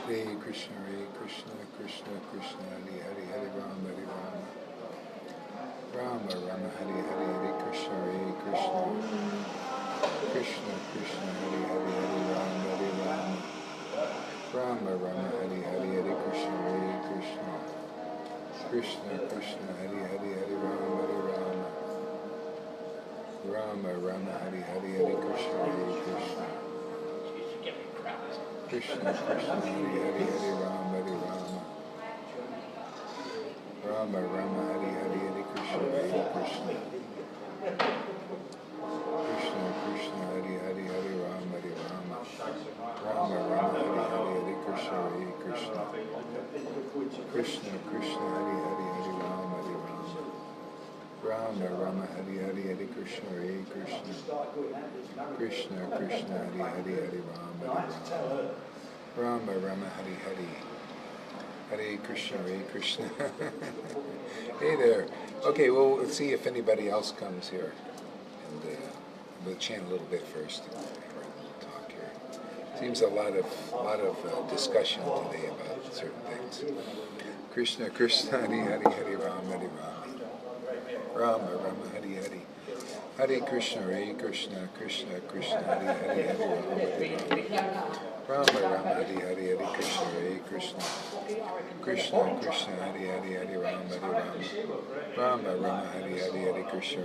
Hare Krishna, Krishna Krishna, Hare Hare, Hare Rama, Rama Rama, Hare Hare, Hare Krishna, Krishna Krishna, Hare Hare, Hare Rama, Rama Rama, Hare Hare, Hare Krishna, Krishna Krishna, Hare Hare, Hare Rama, Rama Rama, Hare Hare, Hare Krishna, Krishna Krishna, Hare Hare, Hare Rama, Rama Rama, Hare Hare, Hare Krishna, Krishna Krishna, Hare Hare, Hare Rama, Rama Rama, Hare Hare, Hare Krishna, Krishna Krishna, Hare Hare, Hare Rama, Rama Rama, Hare Hare, Hare Krishna, Krishna Krishna, Hare Hare, Hare Rama, Rama Rama, Hare Hare, Hare Krishna, Krishna. Hey there. Okay, well, let's see if anybody else comes here, and we'll chant a little bit first. Talk here. Seems a lot of discussion today about certain things. Krishna Krishna, Hare Hare, Hare Rama, Rama Rama, Hare Hare. Hare Krishna, Krishna Krishna, Hare Hare, Hare Rama, Rama Hare Hare, Hare Krishna, Krishna Krishna, Hare Hare, Hare Rama, Rama Rama, Hare Hare, Hare Krishna,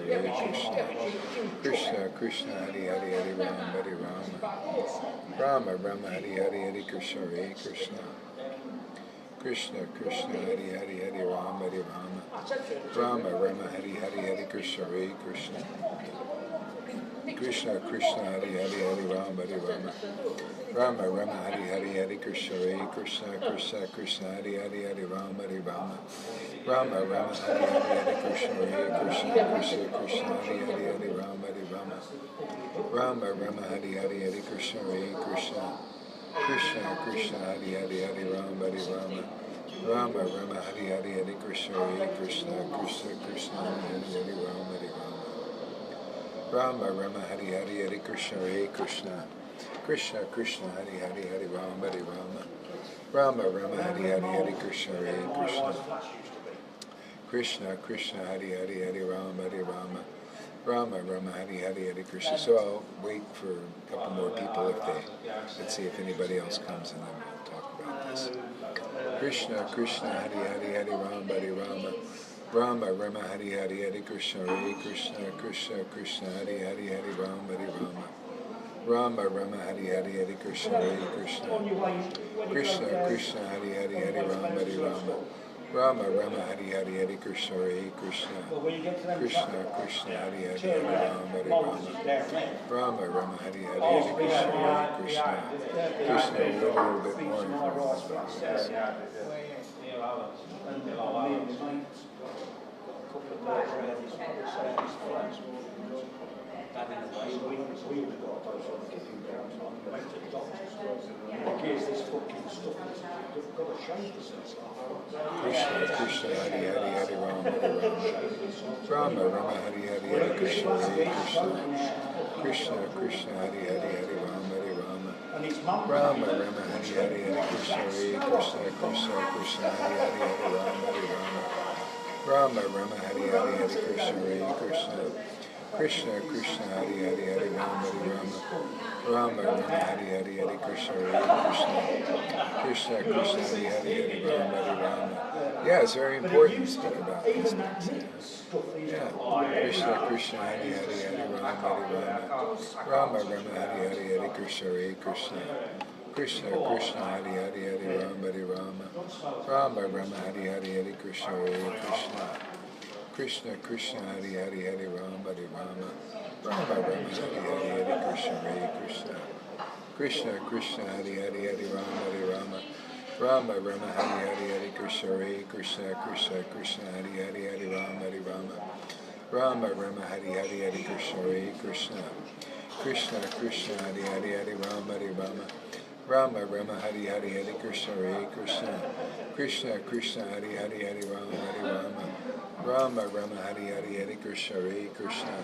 Krishna Krishna, Hare Hare, Hare Rama, Rama Rama, Hare Hare, Hare Krishna, Krishna Krishna, Hare Hare, Hare Rama, Rama Rama, Hare Hare, Hare Krishna, Krishna Krishna, Hare Hare, Hare Rama, Rama Rama, Hare Hare, Hare Krishna, Krishna Krishna, Hare Hare, Hare Rama, Rama Rama, Hare Hare, Hare Krishna, Krishna Krishna, Hare Hare, Hare Rama, Rama Rama, Hare Hare, Hare Krishna, Krishna Krishna, Hare Hare, Hare Rama, Rama Rama, Hare Hare, Hare Krishna, Krishna Krishna, Hare Hare, Rama, Rama Rama, Hare Hare, Hare Krishna, Krishna Krishna, Hare Hare, Hare Rama, Rama Rama, Hare Hare, Hare Krishna, Krishna Krishna, Hare Hare, Hare Rama, Rama Rama, Hare Hare, Hare Krishna. So I'll wait for a couple more people let's see if anybody else comes, and then we'll talk about this. Krishna Krishna, Hare Hare, Hare Rama, Rama Rama, Hare Hare, Hare Krishna, Krishna Krishna, Hare Hare, Hare Rama, Rama Rama, Hare Hare, Hare Krishna, Krishna Krishna, Hare Hare, Hare Rama, Rama Rama, Hare Hare, Hare Krishna, Krishna Krishna, Hare Hare, Hare Rama, Rama Rama, Hare Hare, Hare Krishna, Krishna. A little bit more Krishna Krishna, Hare Hare, Hare Rama, Rama Rama, Hare Hare, Hare Krishna, Krishna Krishna, Hare Hare, Hare Rama, Rama Rama, Hare Hare, Hare Krishna, Krishna Krishna, Hare Hare, Hare Rama, Rama Hare Hare, Hare Krishna, Krishna Krishna, Hare Hare, Hare Rama, Rama Rama, Hare Hare, Hare Krishna, Krishna Krishna, Hare Hare, Hare Rama, Yeah, it's very important to speak about these things. Yeah, Krishna Krishna, Hare Hare, Hare Rama, Rama Rama, Hare Hare, Hare Krishna, Krishna Krishna, Hare Hare, Hare Rama, Rama Rama, Hare Hare, Hare Krishna, Krishna Krishna, Hare Hare, Hare Rama, Rama Rama, Hare Hare, Hare Krishna, Krishna Krishna, Hare Hare, Hare Rama, Rama Rama, Hare Hare, Hare Krishna, Krishna Krishna, Hare Hare, Hare Rama, Rama Rama, Hare Hare, Hare Krishna, Krishna Krishna, Hare Hare, Hare Rama, Rama Rama, Hare Hare, Hare Krishna, Krishna Krishna, Hare Hare, Hare Rama, Rama Rama, Hare Hare, Hare Krishna,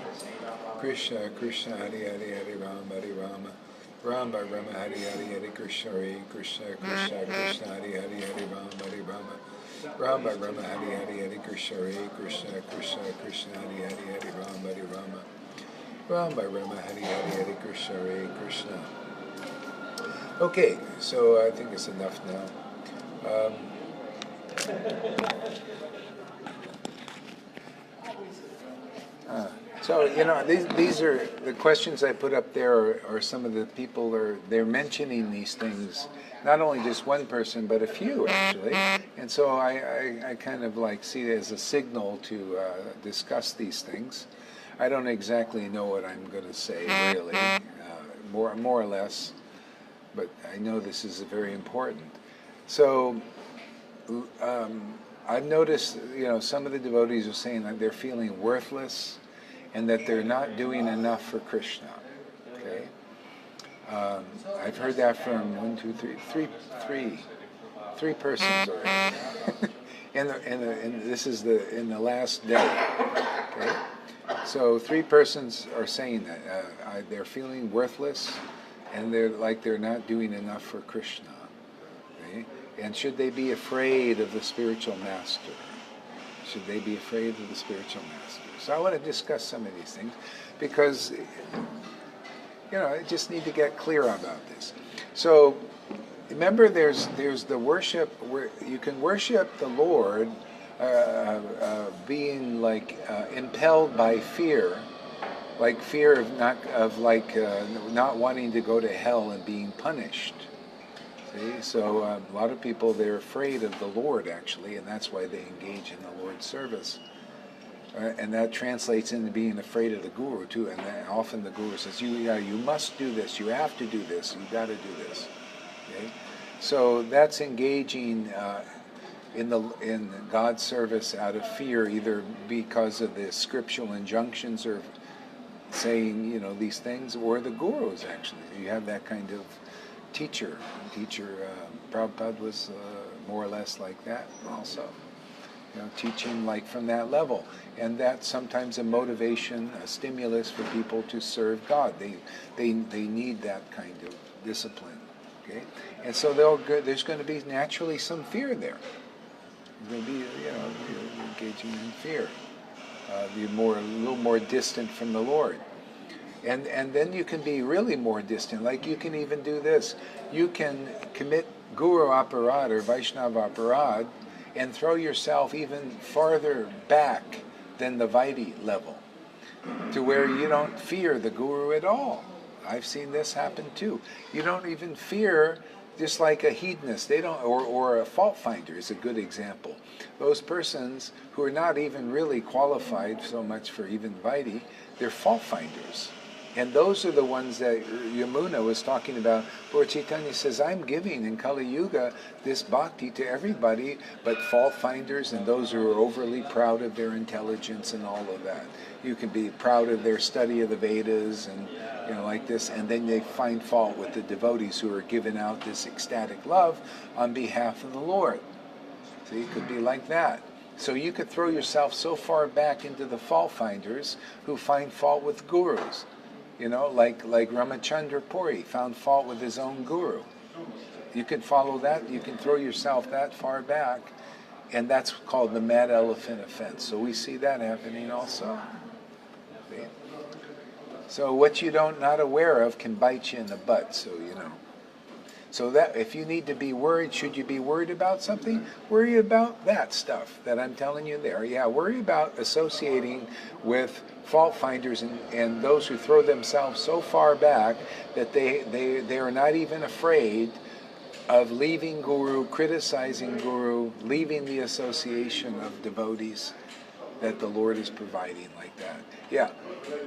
Krishna Krishna, Hare Hare, Hare Rama, Ram by Rama Hari Hari Hari Krishna Hare Krishna Krishna Krishna Hari Hari Hari Rama Ram by Rama Hari Hari Hari Krishna Hare Krishna Krishna Krishna Hari Hari Hari Rama Ram by Rama Hari Hari Hari Krishna Hare Krishna. Okay, so I think it's enough now. So, these are the questions I put up there are some of the people they're mentioning these things, not only just one person, but a few actually. And so I kind of like see it as a signal to discuss these things. I don't exactly know what I'm going to say really, more or less, but I know this is very important. So I've noticed, some of the devotees are saying that they're feeling worthless, and that they're not doing enough for Krishna. Okay, I've heard that from three persons already, and this is in the last day. Okay, so 3 persons are saying that they're feeling worthless, and they're not doing enough for Krishna. Okay, and should they be afraid of the spiritual master? Should they be afraid of the spiritual master? So I want to discuss some of these things because, I just need to get clear about this. So remember, there's the worship where you can worship the Lord being impelled by fear, like fear of not wanting to go to hell and being punished. See? So a lot of people, they're afraid of the Lord actually, and that's why they engage in the Lord's service. And that translates into being afraid of the guru too. And often the guru says, you must do this, you have to do this, you got to do this. Okay? So that's engaging in God's service out of fear, either because of the scriptural injunctions or saying these things, or the gurus actually. You have that kind of teacher. Prabhupada was more or less like that also. Teaching from that level. And that's sometimes a motivation, a stimulus for people to serve God. They need that kind of discipline. Okay? And so there's going to be naturally some fear there. There's going to be, engaging in fear. Be a little more distant from the Lord. And then you can be really more distant. Like you can even do this. You can commit Guru Aparad or Vaishnava Aparad and throw yourself even farther back than the Vaidhi level, to where you don't fear the Guru at all. I've seen this happen too. You don't even fear, just like a hedonist, they don't, or a fault finder is a good example. Those persons who are not even really qualified so much for even Vaidhi, they're fault finders. And those are the ones that Yamuna was talking about. Lord Chaitanya says, I'm giving in Kali Yuga this bhakti to everybody, but fault finders and those who are overly proud of their intelligence and all of that. You can be proud of their study of the Vedas and like this, and then they find fault with the devotees who are giving out this ecstatic love on behalf of the Lord. So it could be like that. So you could throw yourself so far back into the fault finders who find fault with gurus. Like Ramachandra Puri found fault with his own guru. You could follow that, you can throw yourself that far back, and that's called the mad elephant offense. So we see that happening also. See? So what you not aware of can bite you in the butt, So that if you need to be worried, should you be worried about something? Worry about that stuff that I'm telling you there. Yeah, worry about associating with fault finders and those who throw themselves so far back that they are not even afraid of leaving Guru, criticizing Guru, leaving the association of devotees that the Lord is providing like that. Yeah,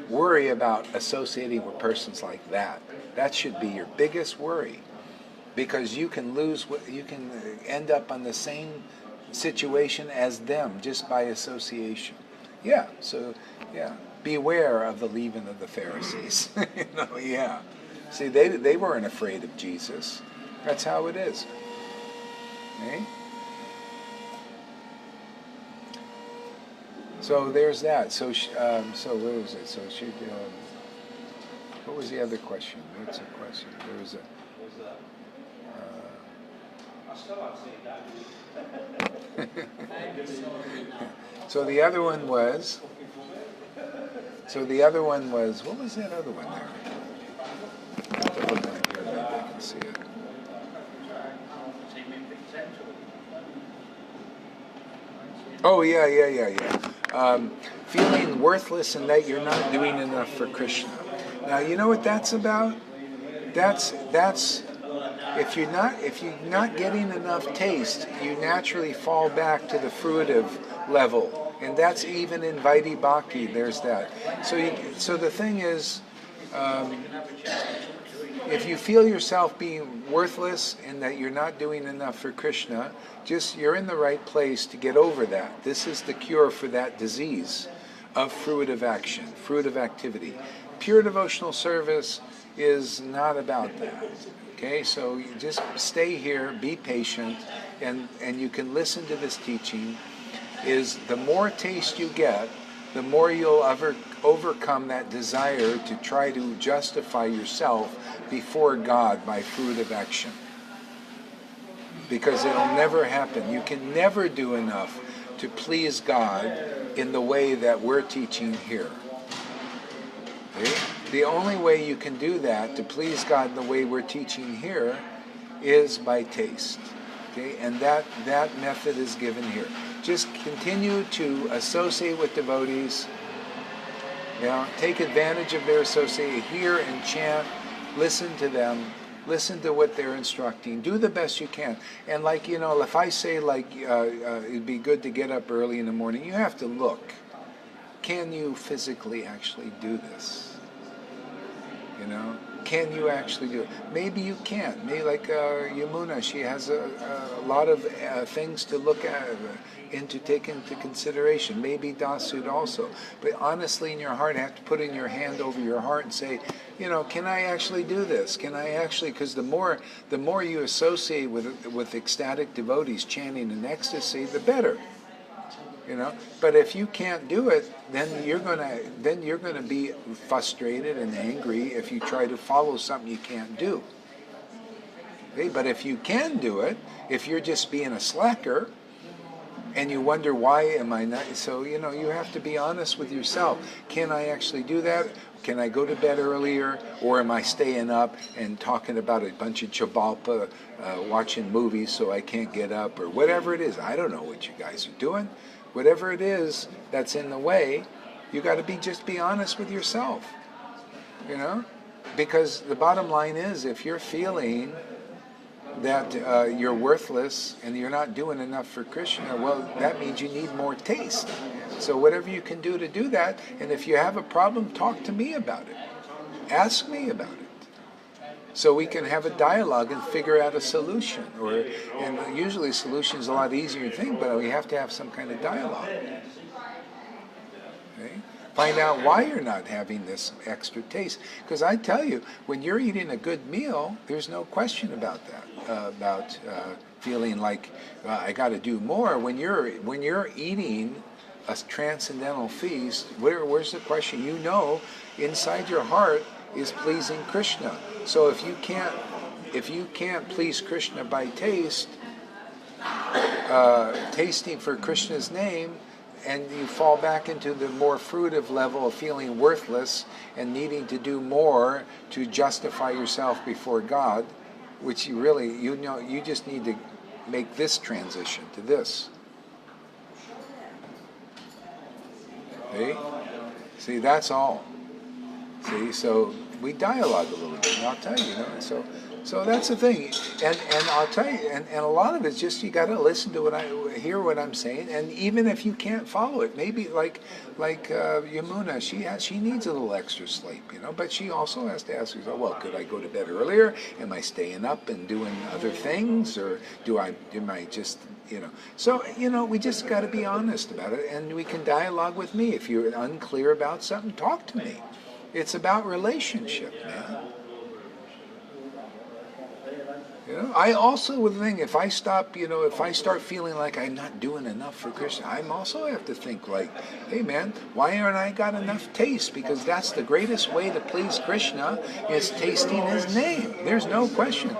worry about associating with persons like that. That should be your biggest worry. Because you can end up on the same situation as them just by association. Yeah, so, beware of the leaven of the Pharisees. Yeah. See, they weren't afraid of Jesus. That's how it is. Okay? So there's that. So where was it? So What was the other question? What's the question? There was a... So the other one was... what was that other one there? I have to look on here, maybe I can see it. Oh, yeah. Feeling worthless and that you're not doing enough for Krishna. Now, you know what that's about? That's if you're not getting enough taste, you naturally fall back to the fruitive level, and that's even in Vaidhi Bhakti. There's that. So the thing is, if you feel yourself being worthless and that you're not doing enough for Krishna, you're in the right place to get over that. This is the cure for that disease of fruitive action, fruitive activity. Pure devotional service is not about that. Okay, so you just stay here, be patient, and you can listen to this teaching. Is the more taste you get, the more you'll overcome that desire to try to justify yourself before God by fruitive action. Because it'll never happen. You can never do enough to please God in the way that we're teaching here. Okay? The only way you can do that, to please God in the way we're teaching here, is by taste. Okay? And that method is given here. Just continue to associate with devotees. Take advantage of their association. Hear and chant. Listen to them. Listen to what they're instructing. Do the best you can. And if I say it'd be good to get up early in the morning, you have to look. Can you physically actually do this? Can you actually do it? Maybe you can't. Maybe like Yamuna, she has a lot of things to look at and to take into consideration. Maybe Dasud also. But honestly, in your heart, have to put in your hand over your heart and say, can I actually do this? Can I actually? Because the more you associate with ecstatic devotees chanting in ecstasy, the better. But if you can't do it, then you're gonna be frustrated and angry if you try to follow something you can't do. Okay? But if you can do it, if you're just being a slacker, and you wonder why am I not, so you have to be honest with yourself. Can I actually do that? Can I go to bed earlier, or am I staying up and talking about a bunch of chabalpa, watching movies so I can't get up, or whatever it is? I don't know what you guys are doing. Whatever it is that's in the way, you got to just be honest with yourself, because the bottom line is, if you're feeling that you're worthless and you're not doing enough for Krishna, well, that means you need more taste. So whatever you can do to do that, and if you have a problem, talk to me about it. Ask me about it. So we can have a dialogue and figure out a solution. And usually a solution is a lot easier to think, but we have to have some kind of dialogue. Okay? Find out why you're not having this extra taste. Because I tell you, when you're eating a good meal, there's no question about that. About feeling like I got to do more. When you're eating a transcendental feast, where's the question? Inside your heart is pleasing Krishna. So if you can't please Krishna by taste, tasting for Krishna's name, and you fall back into the more fruitive level of feeling worthless and needing to do more to justify yourself before God, which you just need to make this transition to this. See, that's all. See, so we dialogue a little bit, and I'll tell you, so that's the thing, and I'll tell you, and a lot of it's just you got to listen to hear what I'm saying, and even if you can't follow it, maybe like Yamuna, she needs a little extra sleep, but she also has to ask herself, well, could I go to bed earlier? Am I staying up and doing other things, or am I just, So, we just got to be honest about it, and we can dialogue with me. If you're unclear about something, talk to me. It's about relationship, man. You know, I also would think if I stop, if I start feeling like I'm not doing enough for Krishna, I'm also have to think like, hey man, why aren't I got enough taste? Because that's the greatest way to please Krishna is tasting His name. There's no question.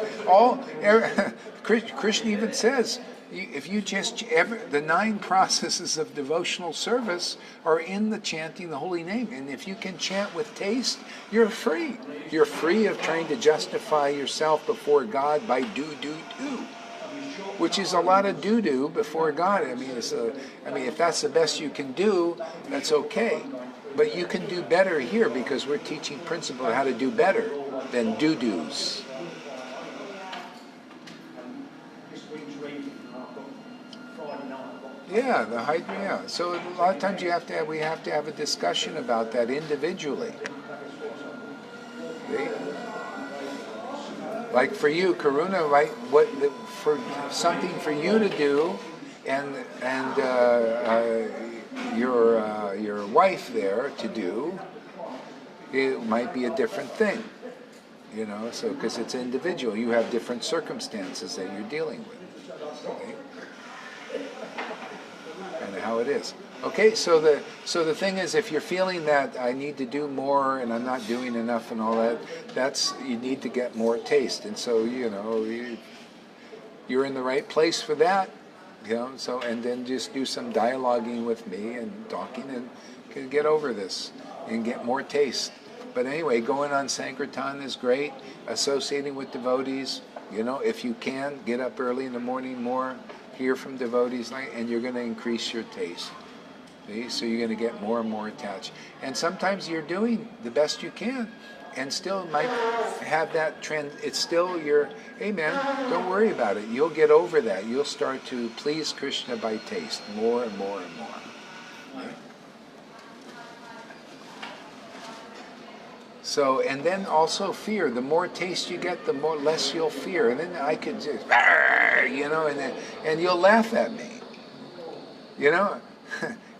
Krishna even says, if you the 9 processes of devotional service are in the chanting the holy name, and if you can chant with taste, you're free. You're free of trying to justify yourself before God by do, which is a lot of do before God. I mean, if that's the best you can do, that's okay. But you can do better here because we're teaching principle how to do better than do-dos. Yeah, yeah. So a lot of times we have to have a discussion about that individually. See? Like for you, Karuna, right? For something for you to do, and your wife there to do, it might be a different thing. So because it's individual, you have different circumstances that you're dealing with. Okay? And how it is. Okay, so the thing is, if you're feeling that I need to do more and I'm not doing enough and all that, you need to get more taste. And so you're in the right place for that. So and then just do some dialoguing with me and talking and get over this and get more taste. But anyway, going on Sankirtan is great. Associating with devotees, if you can, get up early in the morning more. Hear from devotees, and you're going to increase your taste. See? So you're going to get more and more attached. And sometimes you're doing the best you can, and still might have that trend. It's still hey man, don't worry about it. You'll get over that. You'll start to please Krishna by taste, more and more and more. Right? So, and then also fear. The more taste you get, the less you'll fear. And then I could just, and you'll laugh at me.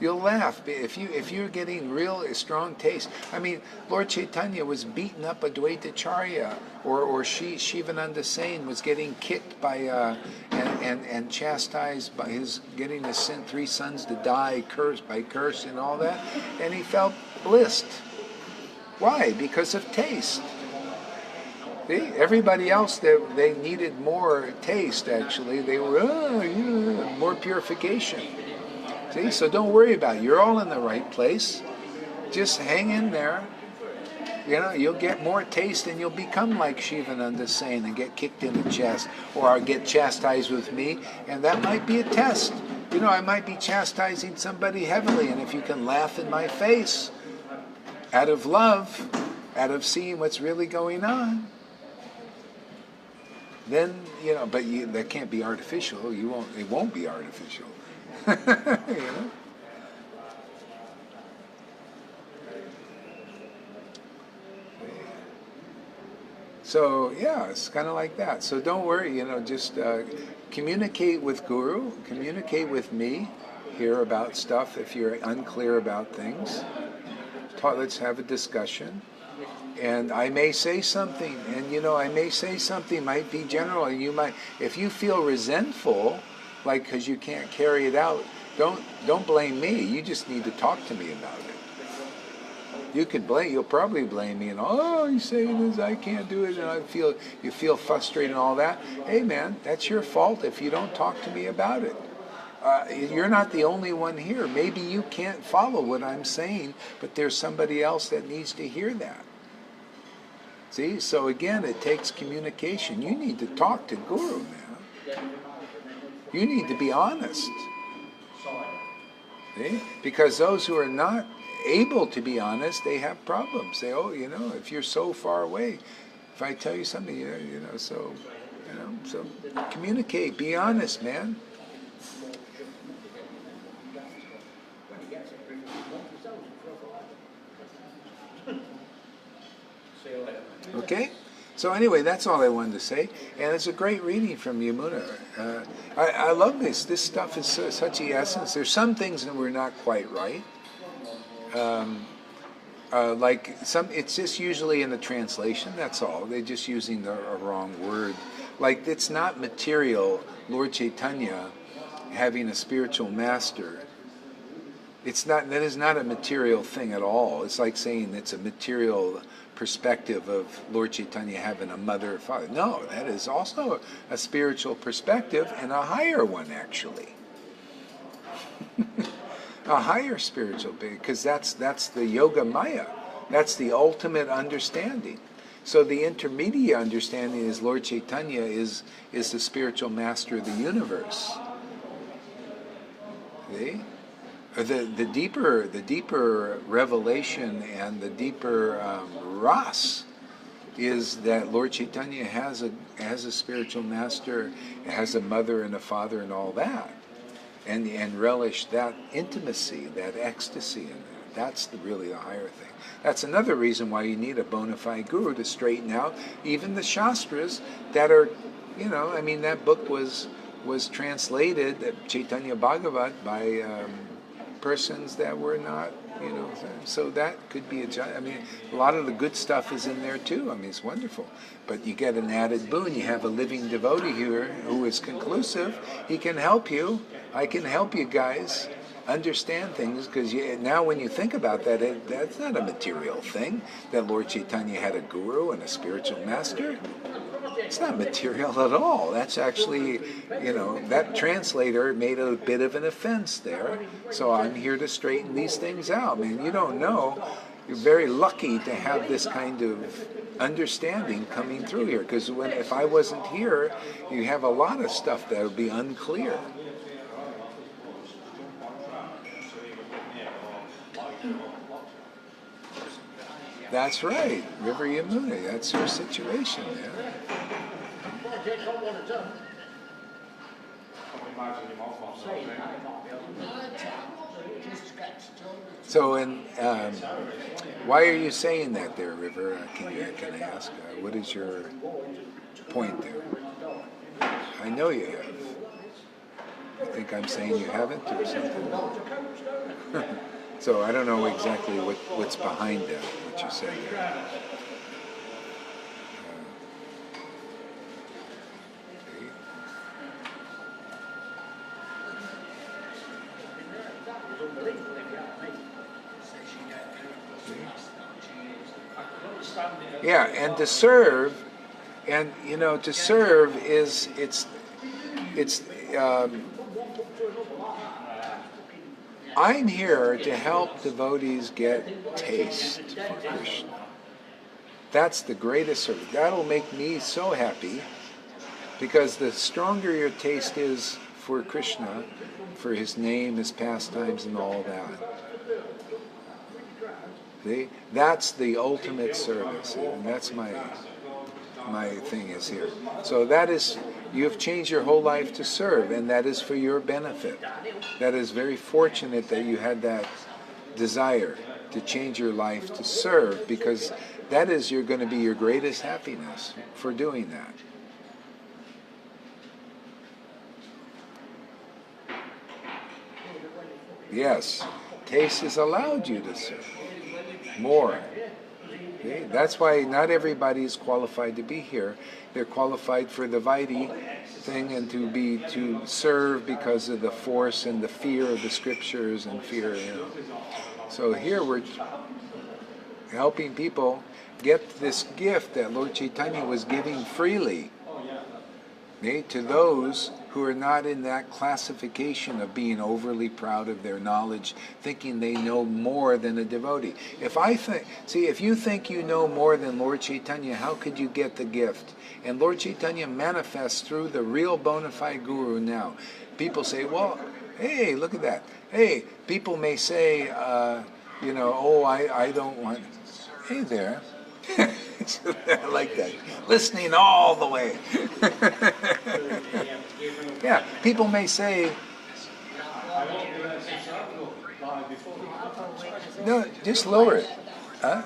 You'll laugh if you're getting real strong taste. I mean, Lord Chaitanya was beaten up Advaitacharya, or Shivananda Sain was getting kicked by and chastised by getting his 3 sons to die, cursed by curse and all that, and he felt blissed. Why? Because of taste. See? Everybody else, they needed more taste, actually. They were, more purification. See? So don't worry about it. You're all in the right place. Just hang in there. You'll get more taste and you'll become like Shivananda Sain and get kicked in the chest or get chastised with me. And that might be a test. I might be chastising somebody heavily, and if you can laugh in my face, out of love, out of seeing what's really going on, then, but that can't be artificial. It won't be artificial. So, yeah, it's kind of like that. So don't worry, just communicate with Guru, communicate with me here about stuff if you're unclear about things. Let's have a discussion, and I may say something, and I may say something might be general, and you might, if you feel resentful, like because you can't carry it out, don't blame me. You just need to talk to me about it. You'll probably blame me, and you say this, I can't do it, and you feel frustrated and all that. Hey man, that's your fault if you don't talk to me about it. You're not the only one here. Maybe you can't follow what I'm saying, but there's somebody else that needs to hear that. See? So again, it takes communication. You need to talk to Guru, man. You need to be honest. See? Because those who are not able to be honest, they have problems. They, if you're so far away, if I tell you something, so communicate, be honest, man. Okay? So anyway, that's all I wanted to say. And it's a great reading from Yamuna. I love this. This stuff is such the essence. There's some things that were not quite right. It's just usually in the translation, that's all. They're just using a wrong word. Like, it's not material, Lord Chaitanya having a spiritual master. That is not a material thing at all. It's like saying it's a material perspective of Lord Chaitanya having a mother or father. No, that is also a spiritual perspective, and a higher one, actually. A higher spiritual being, because that's the Yoga Maya. That's the ultimate understanding. So the intermediate understanding is Lord Chaitanya is the spiritual master of the universe. See? The deeper revelation and the deeper ras is that Lord Chaitanya has a spiritual master, has a mother and a father and all that, and relish that intimacy, that ecstasy in there. That's really the higher thing. That's another reason why you need a bona fide guru to straighten out even the shastras that are, that book was translated, Chaitanya Bhagavat, by persons that were not, so that could be a lot of the good stuff is in there too. It's wonderful. But you get an added boon. You have a living devotee here who is conclusive. He can help you. I can help you guys understand things, because now when you think about that, that's not a material thing, that Lord Chaitanya had a guru and a spiritual master. It's not material at all. That's actually, that translator made a bit of an offense there. So I'm here to straighten these things out. Man, you don't know. You're very lucky to have this kind of understanding coming through here, because if I wasn't here, you have a lot of stuff that would be unclear. That's right, River Yamuna. That's her situation, man. So, why are you saying that there, River? Can I ask? What is your point there? I know you have. I think I'm saying you haven't, or something. So I don't know exactly what's behind that, what you say there. Yeah, and to serve, to serve is I'm here to help devotees get taste for Krishna. That's the greatest service. That'll make me so happy, because the stronger your taste is for Krishna, for his name, his pastimes, and all that. See? That's the ultimate service, and that's my thing is here. So that is, you have changed your whole life to serve, and that is for your benefit. That is very fortunate that you had that desire to change your life to serve, because that is going to be your greatest happiness for doing that. Yes, taste has allowed you to serve more. Okay? That's why not everybody is qualified to be here. They're qualified for the Vaidhi thing and to serve because of the force and the fear of the scriptures and fear. So here we're helping people get this gift that Lord Chaitanya was giving freely, okay, to those who are not in that classification of being overly proud of their knowledge, thinking they know more than a devotee. If you think you know more than Lord Chaitanya, how could you get the gift? And Lord Chaitanya manifests through the real bona fide guru now. People say, well, hey, look at that. Hey, people may say, I don't want... Hey there. I like that. Listening all the way. Yeah, people may say, no, just lower it. Huh?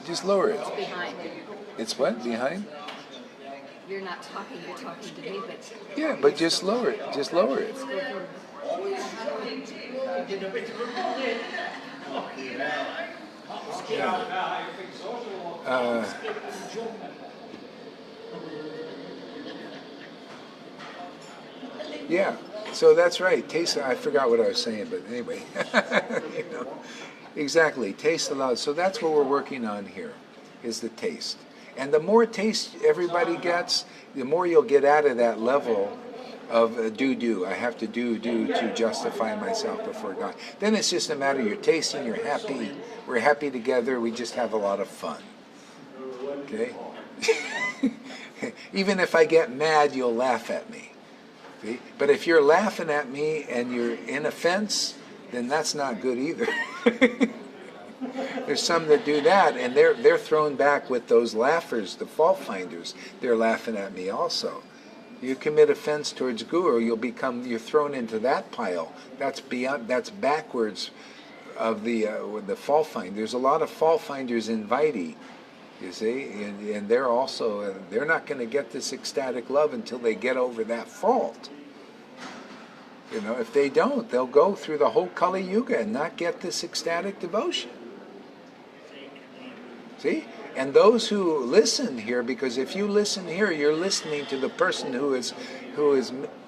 Just lower it. It's behind. It's what? Behind? You're not talking, you're talking to me, but... Yeah, but just lower it. Just lower it. Yeah, so that's right. Taste. I forgot what I was saying, but anyway, you know, exactly. Taste the love. So that's what we're working on here, is the taste. And the more taste everybody gets, the more you'll get out of that level of do. I have to do to justify myself before God. Then it's just a matter, you're tasting, you're happy, we're happy together, we just have a lot of fun. Okay? Even if I get mad, you'll laugh at me. See? But if you're laughing at me and you're in offense, then that's not good either. There's some that do that, and they're thrown back with those laughers, the fault finders. They're laughing at me also. You commit offense towards Guru, you're thrown into that pile. That's backwards of the fault finder. There's a lot of fault finders in Vaidhi, you see, and they're also they're not going to get this ecstatic love until they get over that fault. You know, if they don't, they'll go through the whole Kali Yuga and not get this ecstatic devotion. See? And those who listen here, because if you listen here, you're listening to the person who is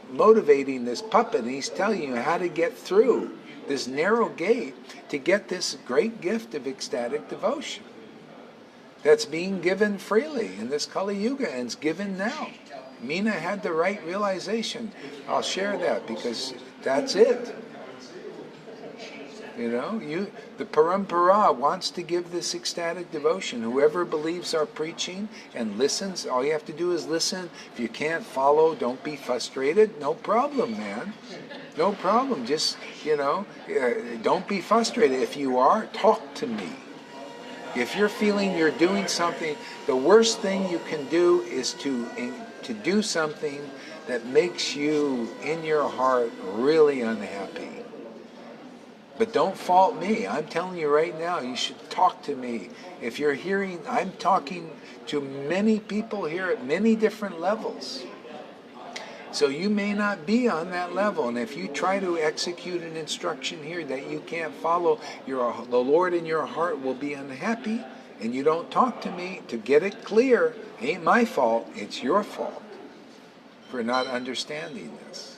motivating this puppet, and he's telling you how to get through this narrow gate to get this great gift of ecstatic devotion that's being given freely in this Kali Yuga, and it's given now. Meena had the right realization. I'll share that because that's it. You know, the Parampara wants to give this ecstatic devotion. Whoever believes our preaching and listens, all you have to do is listen. If you can't follow, don't be frustrated. No problem, man. No problem. Just, don't be frustrated. If you are, talk to me. If you're feeling you're doing something, the worst thing you can do is to do something that makes you, in your heart, really unhappy. But don't fault me. I'm telling you right now, you should talk to me. If you're hearing, I'm talking to many people here at many different levels. So you may not be on that level. And if you try to execute an instruction here that you can't follow, the Lord in your heart will be unhappy. And you don't talk to me to get it clear. It ain't my fault. It's your fault for not understanding this.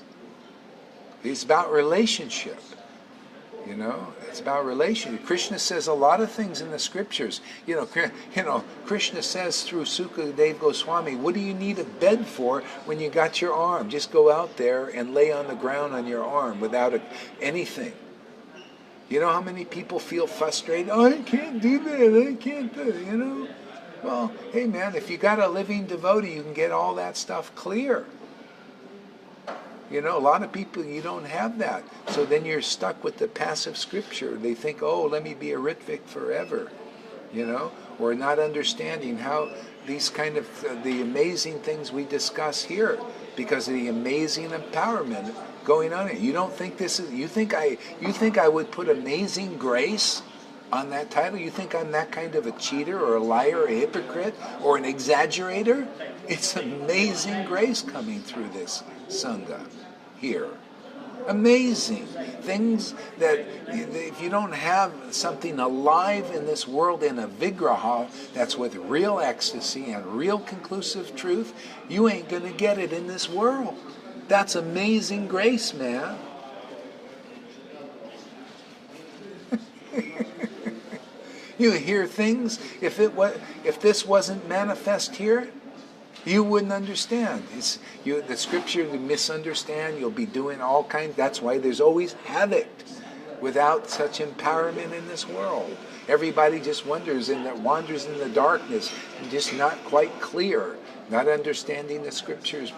It's about relationship. It's about relationship. Krishna says a lot of things in the scriptures. Krishna says through Sukadeva Goswami, what do you need a bed for when you got your arm? Just go out there and lay on the ground on your arm without anything. You know how many people feel frustrated? Oh, I can't do that. I can't do it, Well, hey man, if you got a living devotee, you can get all that stuff clear. A lot of people, you don't have that. So then you're stuck with the passive scripture. They think, oh, let me be a Ritvik forever, or not understanding how these kind of, the amazing things we discuss here because of the amazing empowerment going on here. You don't think this is, you think I would put amazing grace on that title? You think I'm that kind of a cheater or a liar or a hypocrite or an exaggerator? It's amazing grace coming through this Sangha here. Amazing. Things that if you don't have something alive in this world in a vigraha that's with real ecstasy and real conclusive truth, you ain't going to get it in this world. That's amazing grace, man. You hear things, if this wasn't manifest here, you wouldn't understand. The scripture, you misunderstand, you'll be doing all kinds. That's why there's always havoc without such empowerment in this world. Everybody just wanders in the darkness, and just not quite clear, not understanding the scriptures.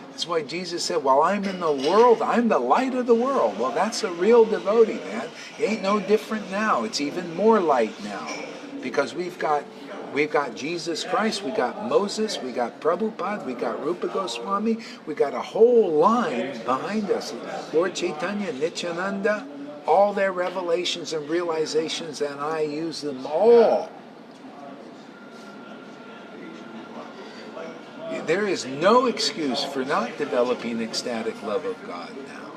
That's why Jesus said, while I'm in the world, I'm the light of the world. Well, that's a real devotee, man. It ain't no different now. It's even more light now. Because we've got Jesus Christ, we got Moses, we got Prabhupada, we got Rupa Goswami, we got a whole line behind us. Lord Chaitanya, Nityananda, all their revelations and realizations, and I use them all. There is no excuse for not developing ecstatic love of God now.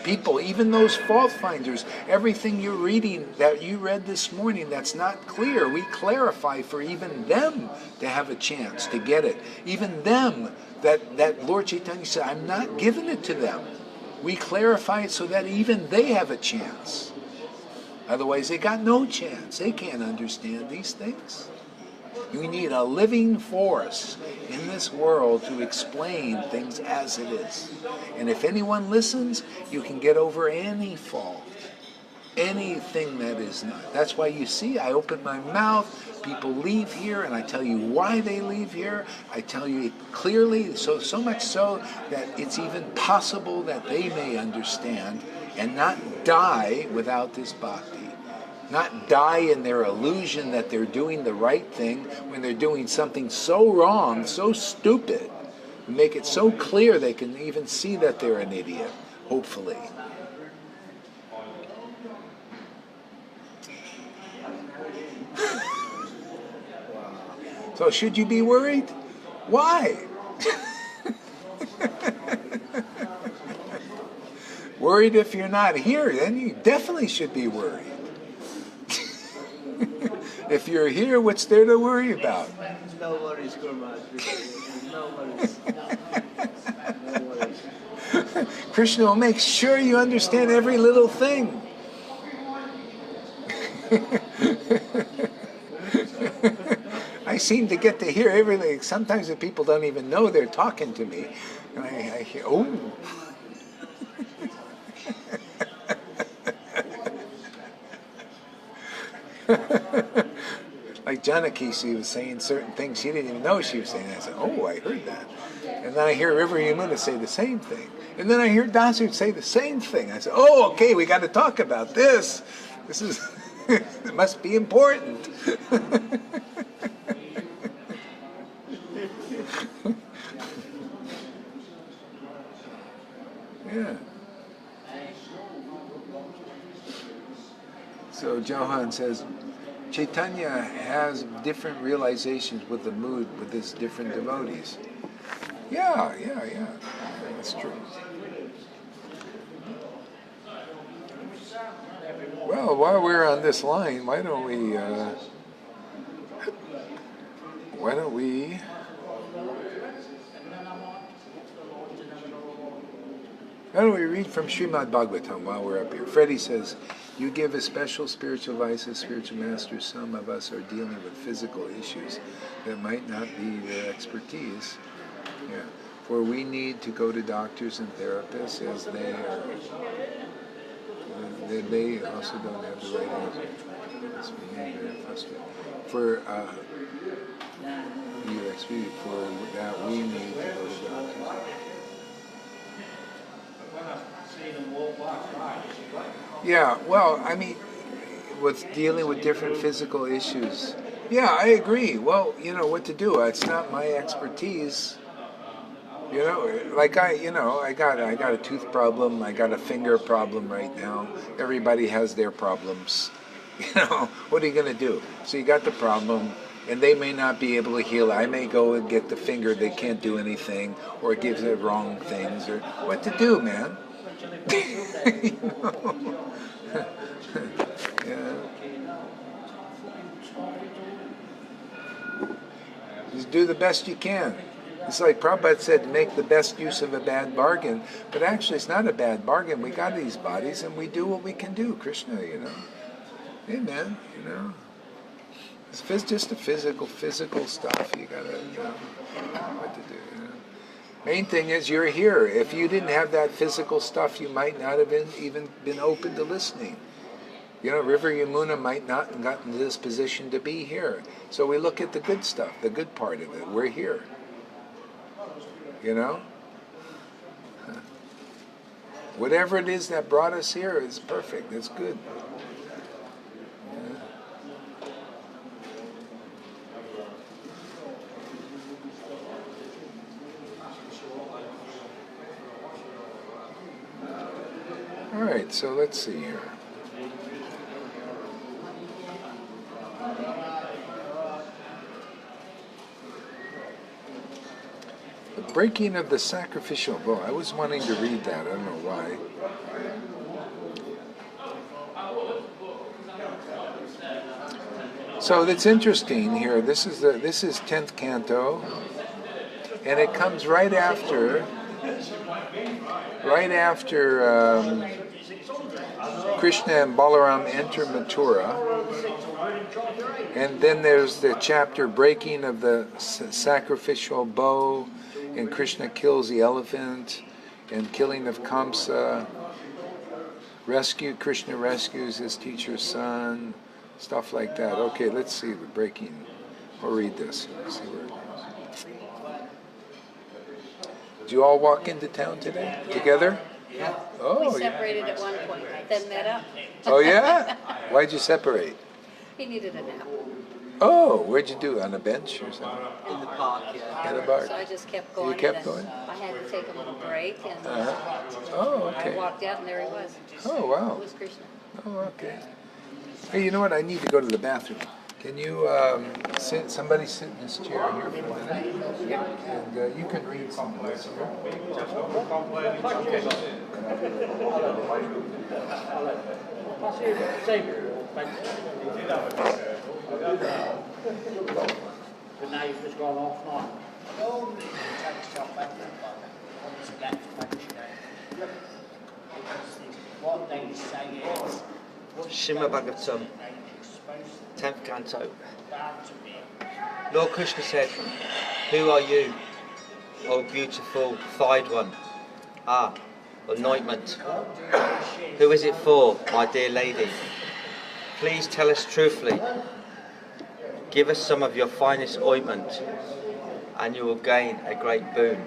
People, even those fault finders, everything you're reading that you read this morning that's not clear, we clarify for even them to have a chance to get it. Even them, that Lord Chaitanya said, I'm not giving it to them. We clarify it so that even they have a chance. Otherwise, they got no chance. They can't understand these things. You need a living force in this world to explain things as it is. And if anyone listens, you can get over any fault, anything that is not. That's why you see, I open my mouth, people leave here, and I tell you why they leave here. I tell you clearly, so much so that it's even possible that they may understand and not die without this bhakti. Not die in their illusion that they're doing the right thing when they're doing something so wrong, so stupid. Make it so clear they can even see that they're an idiot, hopefully. So should you be worried? Why? Worried if you're not here, then you definitely should be worried. If you're here, what's there to worry about? No worries, Gurma. No worries. No worries. Krishna will make sure you understand every little thing. I seem to get to hear everything. Sometimes the people don't even know they're talking to me. And I hear, oh. Like Janaki, she was saying certain things she didn't even know she was saying. I said, oh, I heard that. And then I hear River Yamuna say the same thing. And then I hear Dasud say the same thing. I said, oh, okay, we got to talk about this. This is, it must be important. Yeah. So Johan says, Chaitanya has different realizations with the mood with his different devotees. Yeah, that's true. Well, while we're on this line, why don't we read from Srimad Bhagavatam while we're up here? Freddie says, you give a special spiritual advice as spiritual masters. Some of us are dealing with physical issues that might not be their expertise. Yeah. For we need to go to doctors and therapists as they are. They also don't have the right answer. It's very frustrating. For that we need to go to doctors. Yeah, well, I mean, with dealing with different physical issues. Yeah, I agree. Well, you know what to do. It's not my expertise. You know, like I got a tooth problem. I got a finger problem right now. Everybody has their problems. You know, what are you going to do? So you got the problem, and they may not be able to heal. I may go and get the finger. They can't do anything, or it gives it wrong things, or what to do, man. You know? Yeah. Just do the best you can. It's like Prabhupada said, make the best use of a bad bargain. But actually, it's not a bad bargain. We got these bodies, and we do what we can do. Krishna, you know. Amen, you know. It's just the physical stuff. You got to know what to do. You know? Main thing is you're here. If you didn't have that physical stuff, you might not have even been open to listening. You know, River Yamuna might not have gotten to this position to be here. So we look at the good stuff, the good part of it. We're here. You know? Whatever it is that brought us here is perfect. It's good. All right, so let's see here. The breaking of the sacrificial bow. I was wanting to read that. I don't know why. So that's interesting here. This is 10th canto, And it comes right after Krishna and Balaram enter Mathura, and then there's the chapter breaking of the sacrificial bow, and Krishna kills the elephant, and killing of Kamsa, Krishna rescues his teacher's son, stuff like that. Okay, let's see the breaking. We'll read this. Let's see where it is. Did you all walk into town today together? Yeah. Oh, we separated at one point, then met up. Oh yeah? Why'd you separate? He needed a nap. Oh, where'd you do? On a bench or something? In the park, yeah. In the park? So I just kept going. You kept and then going? I had to take a little break, and Oh, okay. I walked out, and there he was. Oh, wow. It was Krishna. Oh, okay. Hey, you know what? I need to go to the bathroom. Can you somebody sit in this chair here for a minute? And you can read some of this But now you've just gone offline. What they say is Srimad Bhagavatam, 10th canto. Lord Krishna said, "Who are you, O beautiful thighed one? Ah, anointment. Who is it for, my dear lady? Please tell us truthfully. Give us some of your finest ointment, and you will gain a great boon."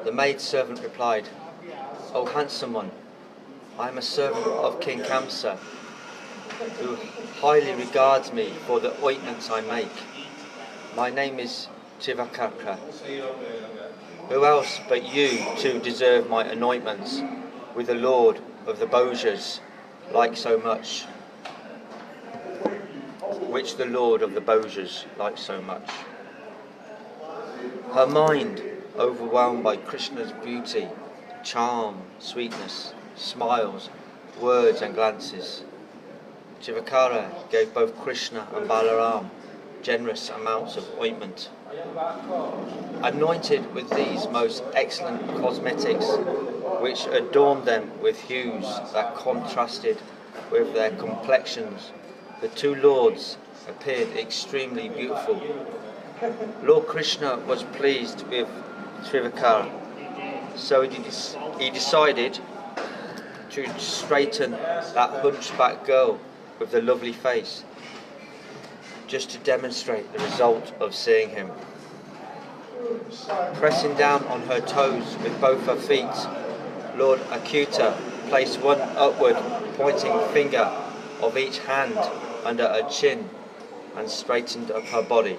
The maidservant replied, "O handsome one, I am a servant of King Kamsa, who highly regards me for the ointments I make. My name is Trivakara. Who else but you to deserve my anointments with the Lord of the Bhojas like so much? Which the Lord of the Bhojas likes so much." Her mind, overwhelmed by Krishna's beauty, charm, sweetness, smiles, words and glances, Trivakara gave both Krishna and Balaram generous amounts of ointment. Anointed with these most excellent cosmetics, which adorned them with hues that contrasted with their complexions, the two lords appeared extremely beautiful. Lord Krishna was pleased with Trivakara, so he decided to straighten that hunchback girl with the lovely face, just to demonstrate the result of seeing him. Pressing down on her toes with both her feet, Lord Achyuta placed one upward pointing finger of each hand under her chin and straightened up her body.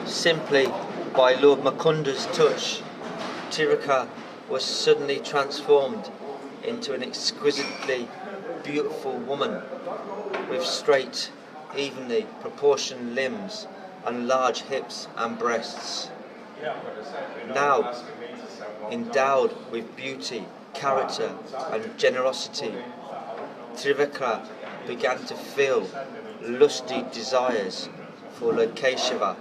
Simply by Lord Mukunda's touch, Tiraka was suddenly transformed into an exquisitely beautiful woman with straight, evenly proportioned limbs and large hips and breasts. Now, endowed with beauty, character and generosity, Trivakara began to feel lusty desires for Lord Keshava.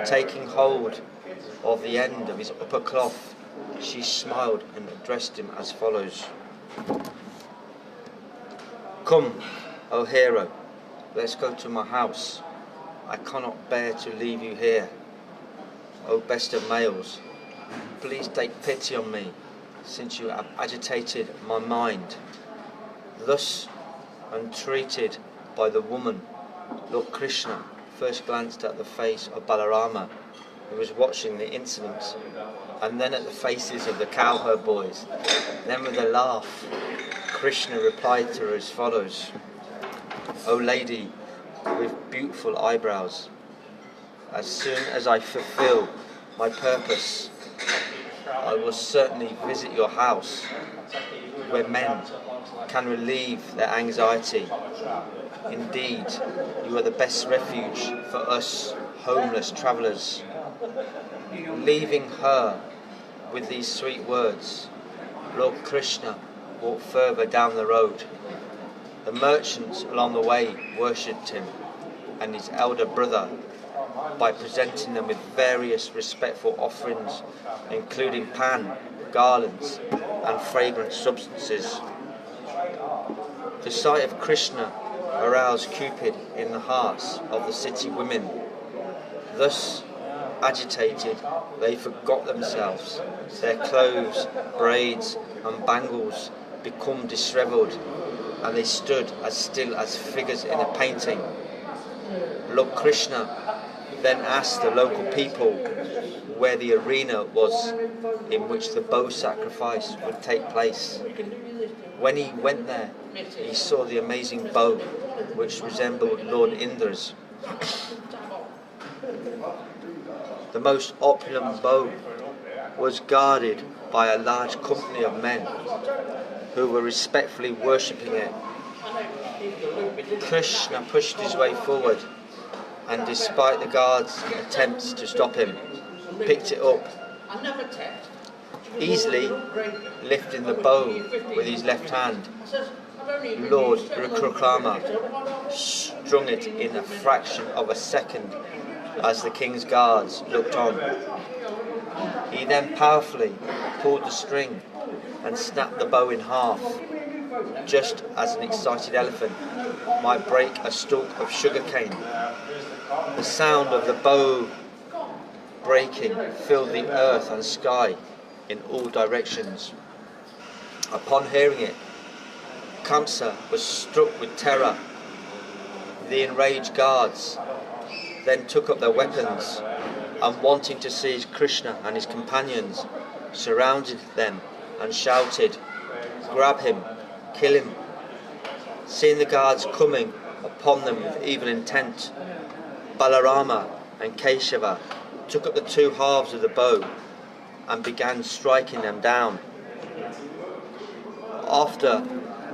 Taking hold of the end of his upper cloth, she smiled and addressed him as follows. "Come, O hero, let's go to my house. I cannot bear to leave you here. O best of males, please take pity on me, since you have agitated my mind." Thus entreated by the woman, Lord Krishna first glanced at the face of Balarama, who was watching the incident, and then at the faces of the cowherd boys. Then with a laugh, Krishna replied to her as follows. "O lady with beautiful eyebrows, as soon as I fulfill my purpose, I will certainly visit your house, where men can relieve their anxiety. Indeed, you are the best refuge for us homeless travellers." Leaving her with these sweet words, Lord Krishna walked further down the road. The merchants along the way worshipped him and his elder brother by presenting them with various respectful offerings, including pan, garlands, and fragrant substances. The sight of Krishna aroused Cupid in the hearts of the city women. Thus agitated, they forgot themselves. Their clothes, braids, and bangles become dishevelled, and they stood as still as figures in a painting. Lord Krishna then asked the local people where the arena was in which the bow sacrifice would take place. When he went there, he saw the amazing bow, which resembled Lord Indra's. The most opulent bow was guarded by a large company of men who were respectfully worshipping it. Krishna pushed his way forward, and despite the guards' attempts to stop him, picked it up, easily lifting the bow with his left hand. Lord Raganuga strung it in a fraction of a second as the king's guards looked on. He then powerfully pulled the string and snapped the bow in half, just as an excited elephant might break a stalk of sugarcane. The sound of the bow breaking filled the earth and sky in all directions. Upon hearing it, Kamsa was struck with terror. The enraged guards then took up their weapons and, wanting to seize Krishna and his companions, surrounded them and shouted, "Grab him, kill him." Seeing the guards coming upon them with evil intent, Balarama and Keshava took up the two halves of the bow and began striking them down. After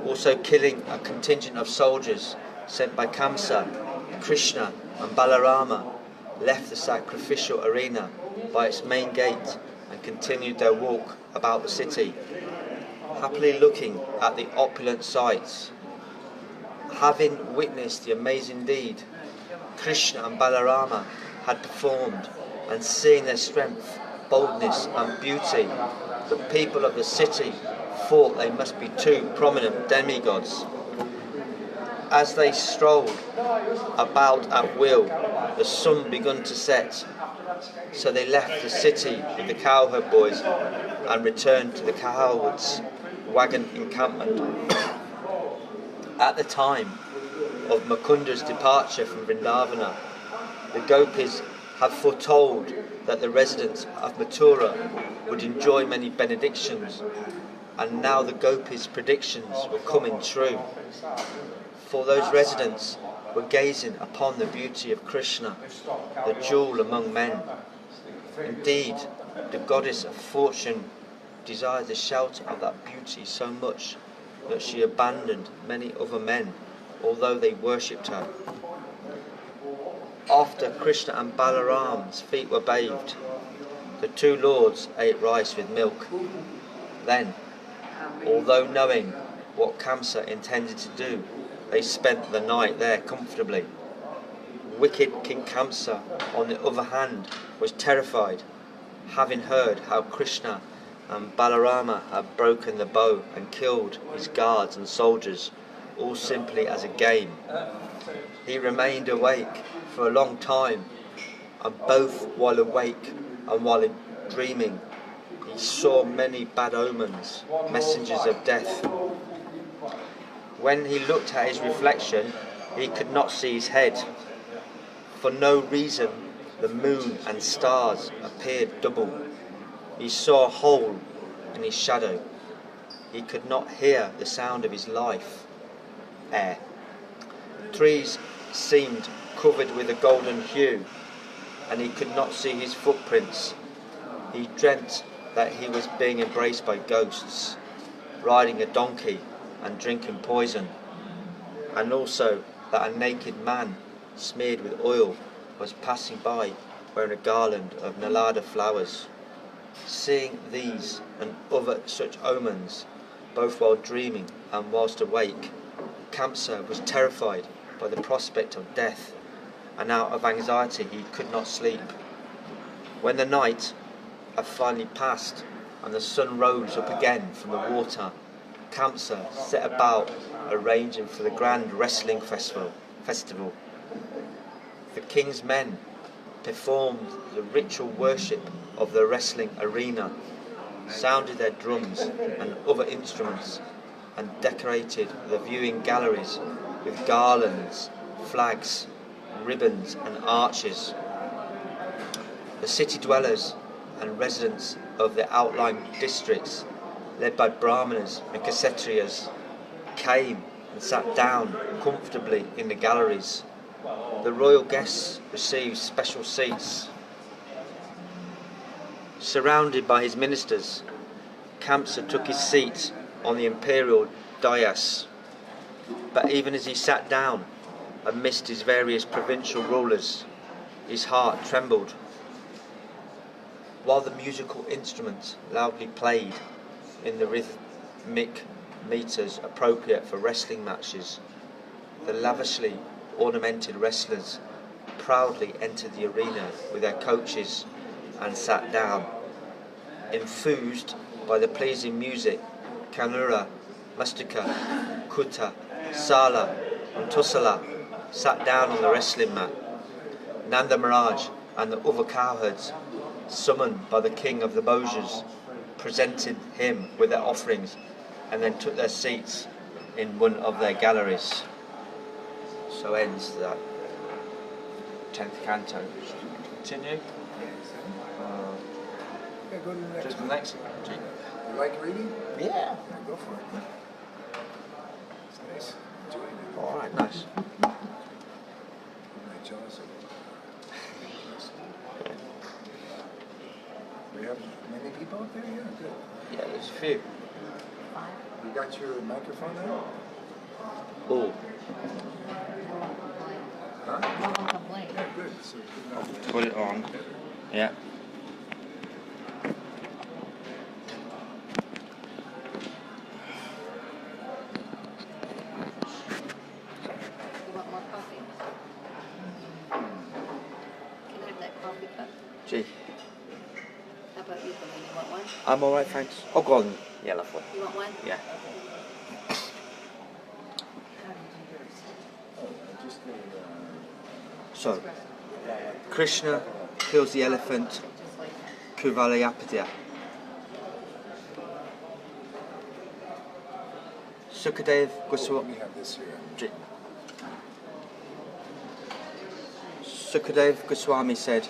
also killing a contingent of soldiers sent by Kamsa, Krishna and Balarama left the sacrificial arena by its main gate and continued their walk about the city, happily looking at the opulent sights. Having witnessed the amazing deed Krishna and Balarama had performed, and seeing their strength, boldness and beauty, the people of the city thought they must be two prominent demigods. As they strolled about at will, the sun began to set, so they left the city with the cowherd boys and returned to the cowherds' wagon encampment. At the time of Mukunda's departure from Vrindavana, the gopis had foretold that the residents of Mathura would enjoy many benedictions, and now the gopis' predictions were coming true. For those residents were gazing upon the beauty of Krishna, the jewel among men. Indeed, the goddess of fortune desired the shelter of that beauty so much that she abandoned many other men, although they worshipped her. After Krishna and Balaram's feet were bathed, the two lords ate rice with milk. Then, although knowing what Kamsa intended to do, they spent the night there comfortably. Wicked King Kamsa, on the other hand, was terrified, having heard how Krishna and Balarama had broken the bow and killed his guards and soldiers, all simply as a game. He remained awake for a long time, and both while awake and while dreaming, he saw many bad omens, messengers of death. When he looked at his reflection, he could not see his head. For no reason, the moon and stars appeared double. He saw a hole in his shadow. He could not hear the sound of his life, air. Trees seemed covered with a golden hue, and he could not see his footprints. He dreamt that he was being embraced by ghosts, riding a donkey and drinking poison, and also that a naked man smeared with oil was passing by wearing a garland of Nalada flowers. Seeing these and other such omens, both while dreaming and whilst awake. Kamsa was terrified by the prospect of death, and out of anxiety he could not sleep. When the night had finally passed and the sun rose up again from the water, Kamsa set about arranging for the grand wrestling festival. The king's men performed the ritual worship of the wrestling arena, sounded their drums and other instruments, and decorated the viewing galleries with garlands, flags, ribbons and arches. The city dwellers and residents of the outlying districts, led by Brahmanas and Kshatriyas, came and sat down comfortably in the galleries. The royal guests received special seats. Surrounded by his ministers, Kamsa took his seat on the imperial dais. But even as he sat down amidst his various provincial rulers, his heart trembled. While the musical instruments loudly played in the rhythmic meters appropriate for wrestling matches, the lavishly ornamented wrestlers proudly entered the arena with their coaches and sat down. Enthused by the pleasing music, Kanura, Mastika, Kuta, Sala and Tusala sat down on the wrestling mat. Nanda Maharaj and the other cowherds, summoned by the king of the Bhojis, presented him with their offerings and then took their seats in one of their galleries. So ends that 10th canto. Continue. Yeah, go to the next Just the one. next. You like reading? Yeah. Yeah, go for it. It's nice. Enjoy it. All right, nice. My jaws are- We have many people out there? Yeah, good. Yeah, there's a few. You got your microphone out? Oh, Huh? No one complained. Yeah, good. So, good enough. put it on. Yeah. You want more coffee? Can I have that coffee cup? Gee, How about you, Billy? You want one? I'm all right, thanks. Oh, go on. Yeah, lovely. You want one? Yeah. How did you do yours? Just So, Krishna kills the elephant Just like that. Kuvalayapatya. Sukadev Goswami. we have this here. Sukadev Goswami said,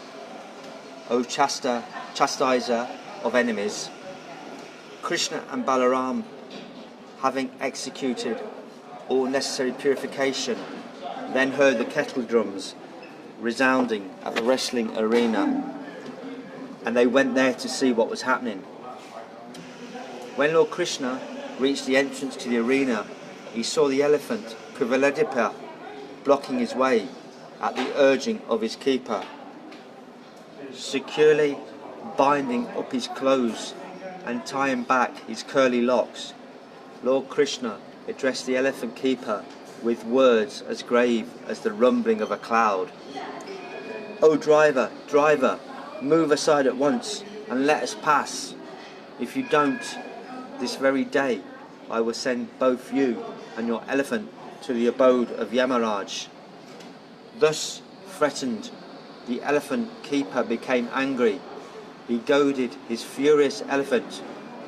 O chastiser of enemies, Krishna and Balaram, having executed all necessary purification, then heard the kettle drums resounding at the wrestling arena, and they went there to see what was happening. When Lord Krishna reached the entrance to the arena, he saw the elephant Kuvaladipha blocking his way at the urging of his keeper. Securely binding up his clothes and tying back his curly locks, Lord Krishna addressed the elephant keeper with words as grave as the rumbling of a cloud. "O driver, driver, move aside at once and let us pass. If you don't, this very day I will send both you and your elephant to the abode of Yamaraj." Thus threatened, the elephant keeper became angry. He goaded his furious elephant,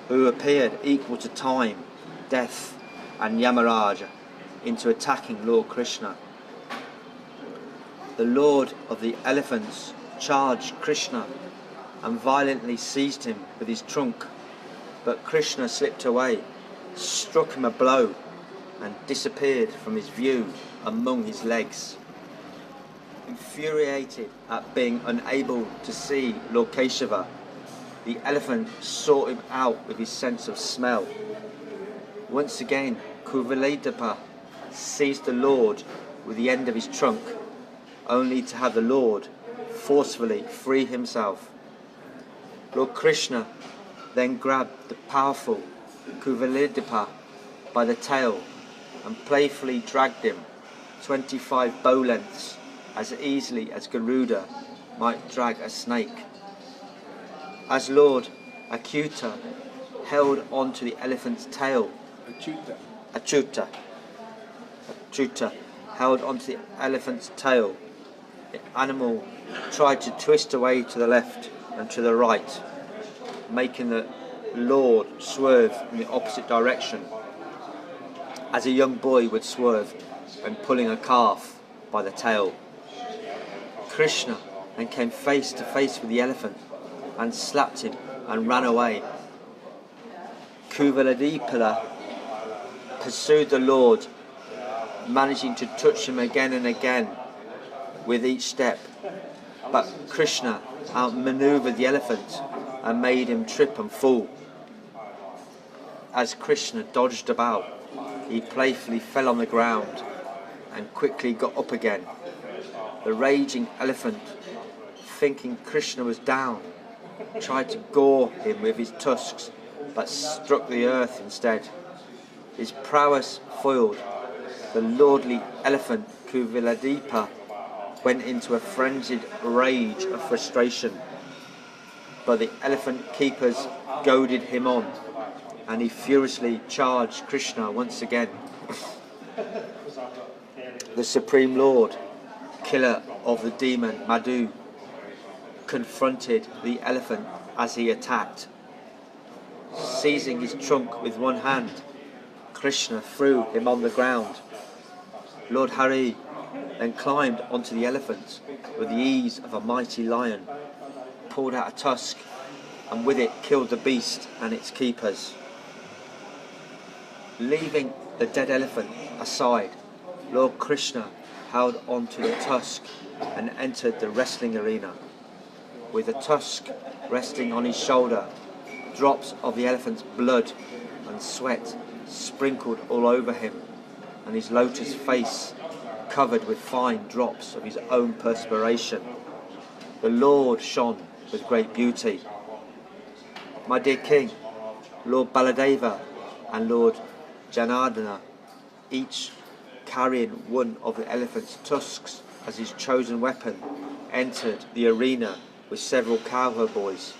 who appeared equal to time, death and Yamaraj, into attacking Lord Krishna. The lord of the elephants charged Krishna and violently seized him with his trunk, but Krishna slipped away, struck him a blow and disappeared from his view among his legs. Infuriated at being unable to see Lord Keshava, the elephant sought him out with his sense of smell. Once again, Kuvaladipha seized the Lord with the end of his trunk, only to have the Lord forcefully free himself. Lord Krishna then grabbed the powerful Kuvaladipa by the tail and playfully dragged him 25 bow lengths as easily as Garuda might drag a snake. As Lord Achyuta held onto the elephant's tail, Achyuta held onto the elephant's tail, the animal tried to twist away to the left and to the right, making the Lord swerve in the opposite direction, as a young boy would swerve when pulling a calf by the tail. Krishna then came face to face with the elephant and slapped him and ran away. Kuvaladipala pursued the Lord, managing to touch him again and again with each step, but Krishna outmaneuvered the elephant and made him trip and fall. As Krishna dodged about, he playfully fell on the ground and quickly got up again. The raging elephant, thinking Krishna was down, tried to gore him with his tusks, but struck the earth instead. His prowess foiled, the lordly elephant Kuvaladipa went into a frenzied rage of frustration, but the elephant keepers goaded him on, and he furiously charged Krishna once again. The Supreme Lord, killer of the demon Madhu, confronted the elephant as he attacked. Seizing his trunk with one hand, Krishna threw him on the ground. Lord Hari then climbed onto the elephant with the ease of a mighty lion, pulled out a tusk, and with it killed the beast and its keepers. Leaving the dead elephant aside, Lord Krishna held onto the tusk and entered the wrestling arena. With the tusk resting on his shoulder, drops of the elephant's blood and sweat sprinkled all over him, and his lotus face covered with fine drops of his own perspiration. The Lord shone with great beauty. My dear King, Lord Baladeva and Lord Janardana, each carrying one of the elephant's tusks as his chosen weapon, entered the arena with several cowherd boys.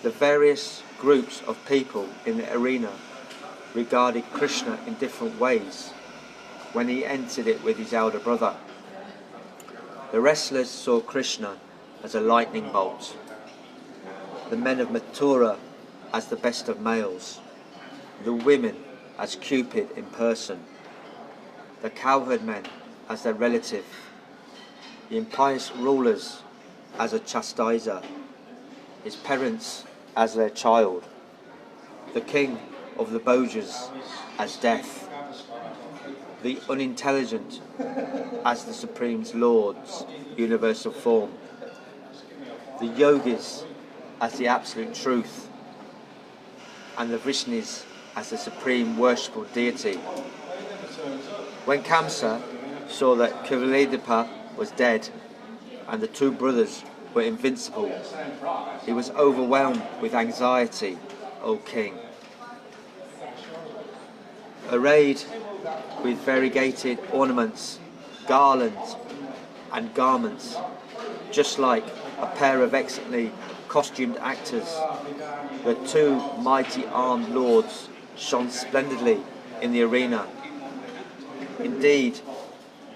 The various groups of people in the arena regarded Krishna in different ways when he entered it with his elder brother. The wrestlers saw Krishna as a lightning bolt, the men of Mathura as the best of males, the women as Cupid in person, the cowherd men as their relative, the impious rulers as a chastiser, his parents as their child, the king of the Bhojas as death, the unintelligent as the Supreme Lord's universal form, the yogis as the absolute truth, and the Vishnus as the supreme worshipful deity. When Kamsa saw that Kuvaladipa was dead and the two brothers were invincible, he was overwhelmed with anxiety, O king. Arrayed with variegated ornaments, garlands and garments, just like a pair of excellently costumed actors, the two mighty armed lords shone splendidly in the arena. Indeed,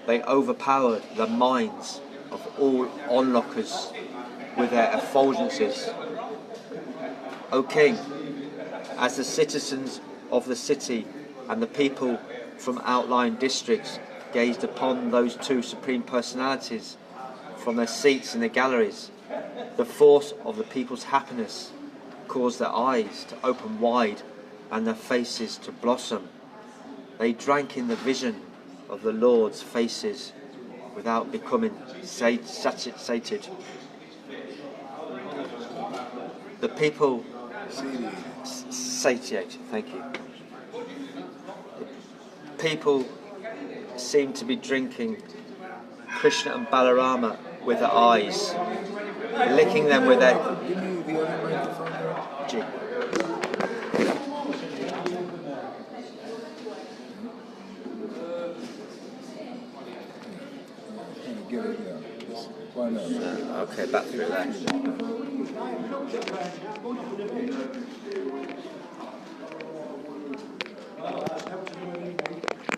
they overpowered the minds of all onlookers with their effulgences. O king, as the citizens of the city and the people from outlying districts gazed upon those two supreme personalities from their seats in the galleries, the force of the people's happiness caused their eyes to open wide and their faces to blossom. They drank in the vision of the Lord's faces without becoming sated. The people satiated, thank you. People seem to be drinking Krishna and Balarama with their eyes, licking them with their... Get it, yeah. Just one of them. Okay, back through there.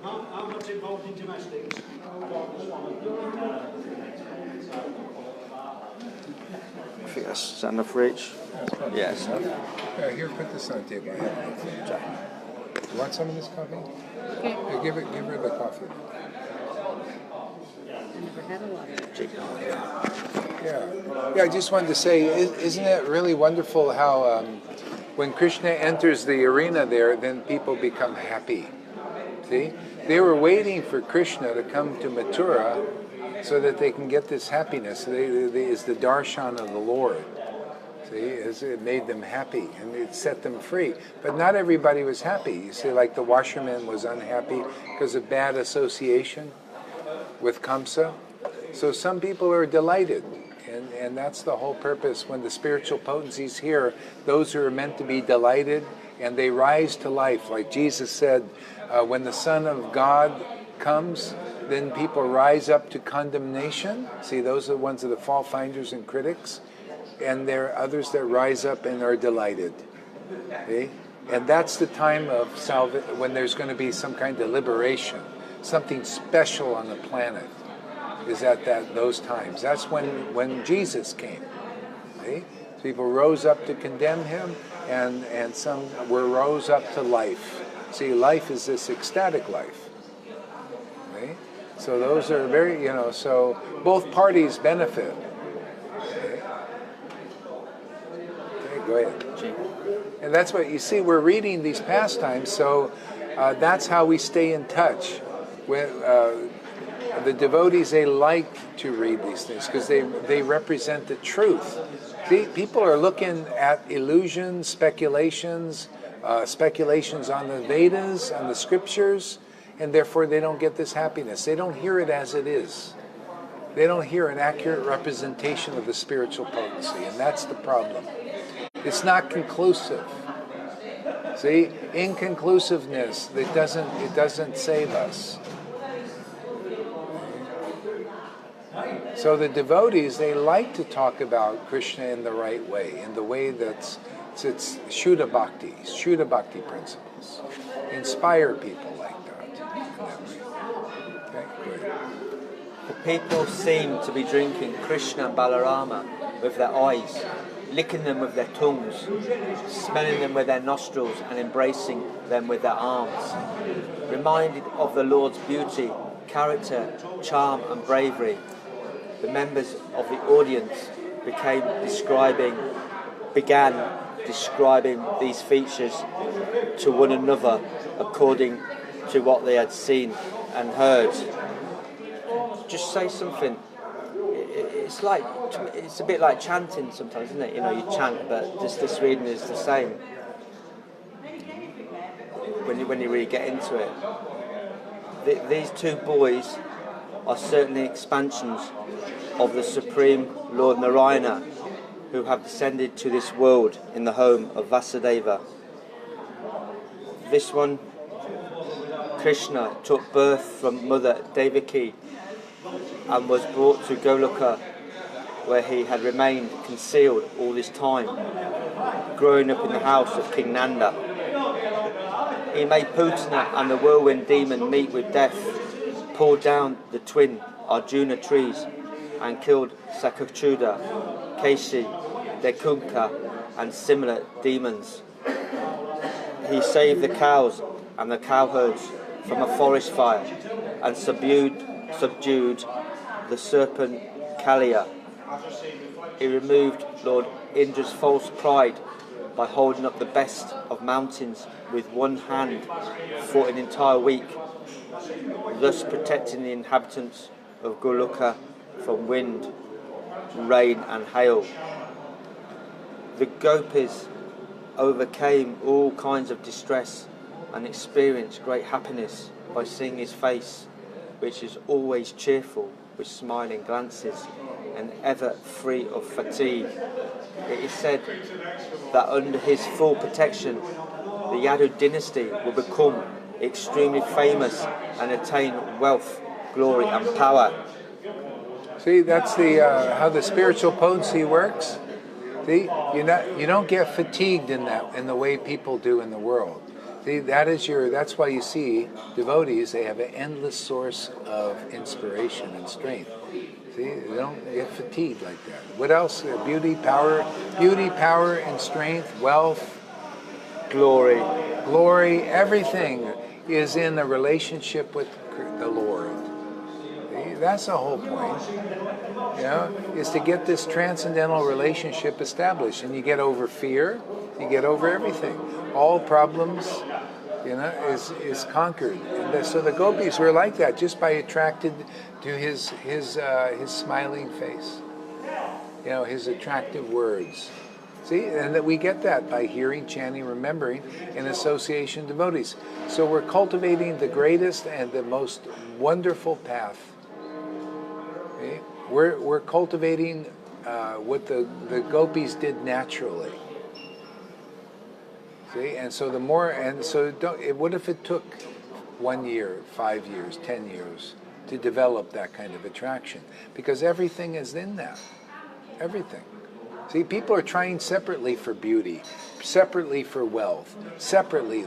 How much involved in gymnastics? I think that's enough for each. Yes. Yeah, here, put this on the table. I have it for you. You want some of this coffee? Okay. Here, give her the coffee. I never had a lot of it. Yeah, I just wanted to say, isn't it really wonderful how when Krishna enters the arena there, then people become happy. See? They were waiting for Krishna to come to Mathura so that they can get this happiness. It's the darshan of the Lord. See, it made them happy and it set them free. But not everybody was happy. You see, like the washerman was unhappy because of bad association with Kamsa. So some people are delighted. And that's the whole purpose. When the spiritual potencies here, those who are meant to be delighted, and they rise to life. Like Jesus said, when the Son of God comes, then people rise up to condemnation. See, those are the ones that are the fault finders and critics. And there are others that rise up and are delighted. See? And that's the time of when there's going to be some kind of liberation, something special on the planet. Is at those times. That's when Jesus came. See? People rose up to condemn him, and some rose up to life. See, life is this ecstatic life. See? So those are very, so both parties benefit. Okay, go ahead. And that's what you see, we're reading these pastimes, so that's how we stay in touch with the devotees. They like to read these things because they represent the truth. See, people are looking at illusions, speculations on the Vedas, on the scriptures, and therefore they don't get this happiness. They don't hear it as it is. They don't hear an accurate representation of the spiritual potency, and that's the problem. It's not conclusive. See, inconclusiveness, it doesn't save us. So the devotees, they like to talk about Krishna in the right way, in the way it's Shuddha Bhakti principles. Inspire people like that. Okay, good. The people seem to be drinking Krishna and Balarama with their eyes, licking them with their tongues, smelling them with their nostrils, and embracing them with their arms. Reminded of the Lord's beauty, character, charm, and bravery, the members of the audience began describing these features to one another according to what they had seen and heard. Just say something. It's a bit like chanting sometimes, isn't it? You chant, but this reading is the same. When you really get into it, these two boys are certainly expansions of the Supreme Lord Narayana, who have descended to this world in the home of Vasudeva. This one, Krishna, took birth from Mother Devaki and was brought to Goloka, where he had remained concealed all this time, growing up in the house of King Nanda. He made Putana and the whirlwind demon meet with death, pulled down the twin Arjuna trees, and killed Sakachuda, Keshi, Dekunka, and similar demons. He saved the cows and the cowherds from a forest fire and subdued the serpent Kaliya. He removed Lord Indra's false pride by holding up the best of mountains with one hand for an entire week, thus protecting the inhabitants of Goloka from wind, rain and hail. The gopis overcame all kinds of distress and experienced great happiness by seeing his face, which is always cheerful with smiling glances and ever free of fatigue. It is said that under his full protection, the Yadu dynasty will become extremely famous and attain wealth, glory and power. See, that's the how the spiritual potency works. See, you don't get fatigued in the way people do in the world. See, that's why you see devotees, they have an endless source of inspiration and strength. See, they don't get fatigued like that. What else? Beauty, power, and strength, wealth, glory, everything is in the relationship with the Lord. See, that's the whole point. Is to get this transcendental relationship established, and you get over fear, you get over everything. All problems, is conquered. And so the gopis were like that, just by attracted to his smiling face, his attractive words. See, and that we get that by hearing, chanting, remembering, and association devotees. So we're cultivating the greatest and the most wonderful path. Okay? We're cultivating what the gopis did naturally. See, and so what if it took 1 year, 5 years, 10 years to develop that kind of attraction? Because everything is in that. Everything. See, people are trying separately for beauty, separately for wealth, separately.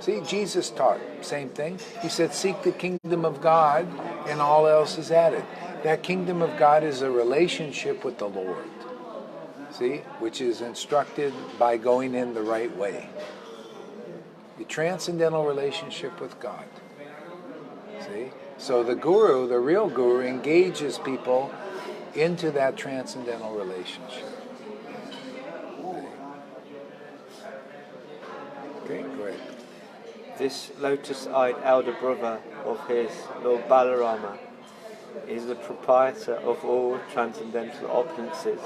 See, Jesus taught same thing. He said, seek the kingdom of God and all else is added. That kingdom of God is a relationship with the Lord. See, which is instructed by going in the right way. The transcendental relationship with God. See? So the guru, the real guru, engages people into that transcendental relationship. Okay, go ahead. This lotus-eyed elder brother of his, Lord Balarama, is the proprietor of all transcendental opulences.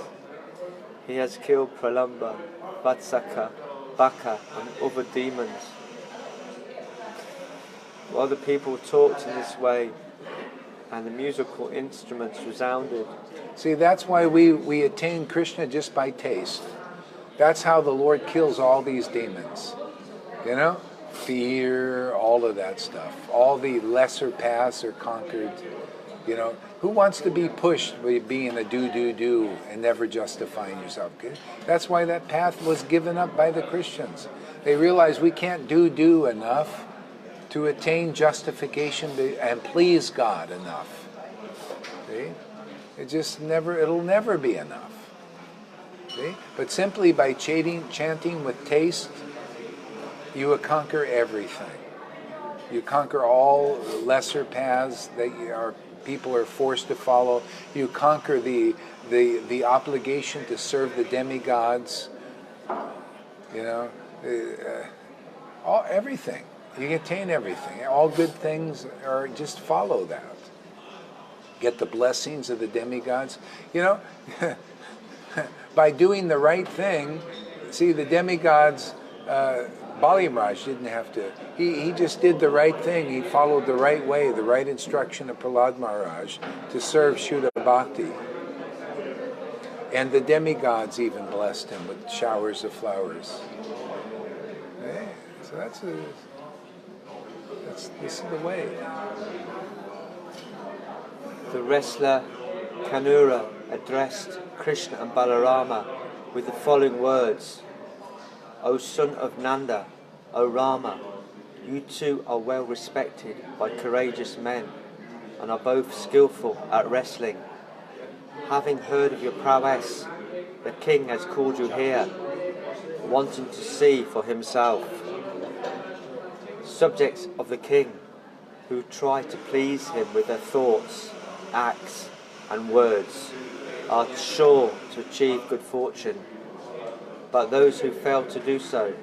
He has killed Pralamba, Vatsaka, Baka, and other demons. While the people talked in this way, and the musical instruments resounded. See, that's why we attain Krishna just by taste. That's how the Lord kills all these demons. Fear, all of that stuff. All the lesser paths are conquered. Who wants to be pushed by being a do and never justifying yourself? Okay? That's why that path was given up by the Christians. They realized we can't do enough to attain justification and please God enough. See? It'll never be enough. See? But simply by chanting with taste, you will conquer everything. You conquer all lesser paths that people are forced to follow. You conquer the obligation to serve the demigods. Everything. You attain everything. All good things are just follow that. Get the blessings of the demigods. By doing the right thing, see, the demigods, Bali Maharaj didn't have to. He just did the right thing. He followed the right way, the right instruction of Prahlad Maharaj to serve Shuddha Bhakti. And the demigods even blessed him with showers of flowers. Yeah, so this is the way. The wrestler Kanura addressed Krishna and Balarama with the following words: O son of Nanda, O Rama, you two are well respected by courageous men and are both skillful at wrestling. Having heard of your prowess, the king has called you here, wanting to see for himself. Subjects of the king, who try to please him with their thoughts, acts, and words, are sure to achieve good fortune. But those who fail to do so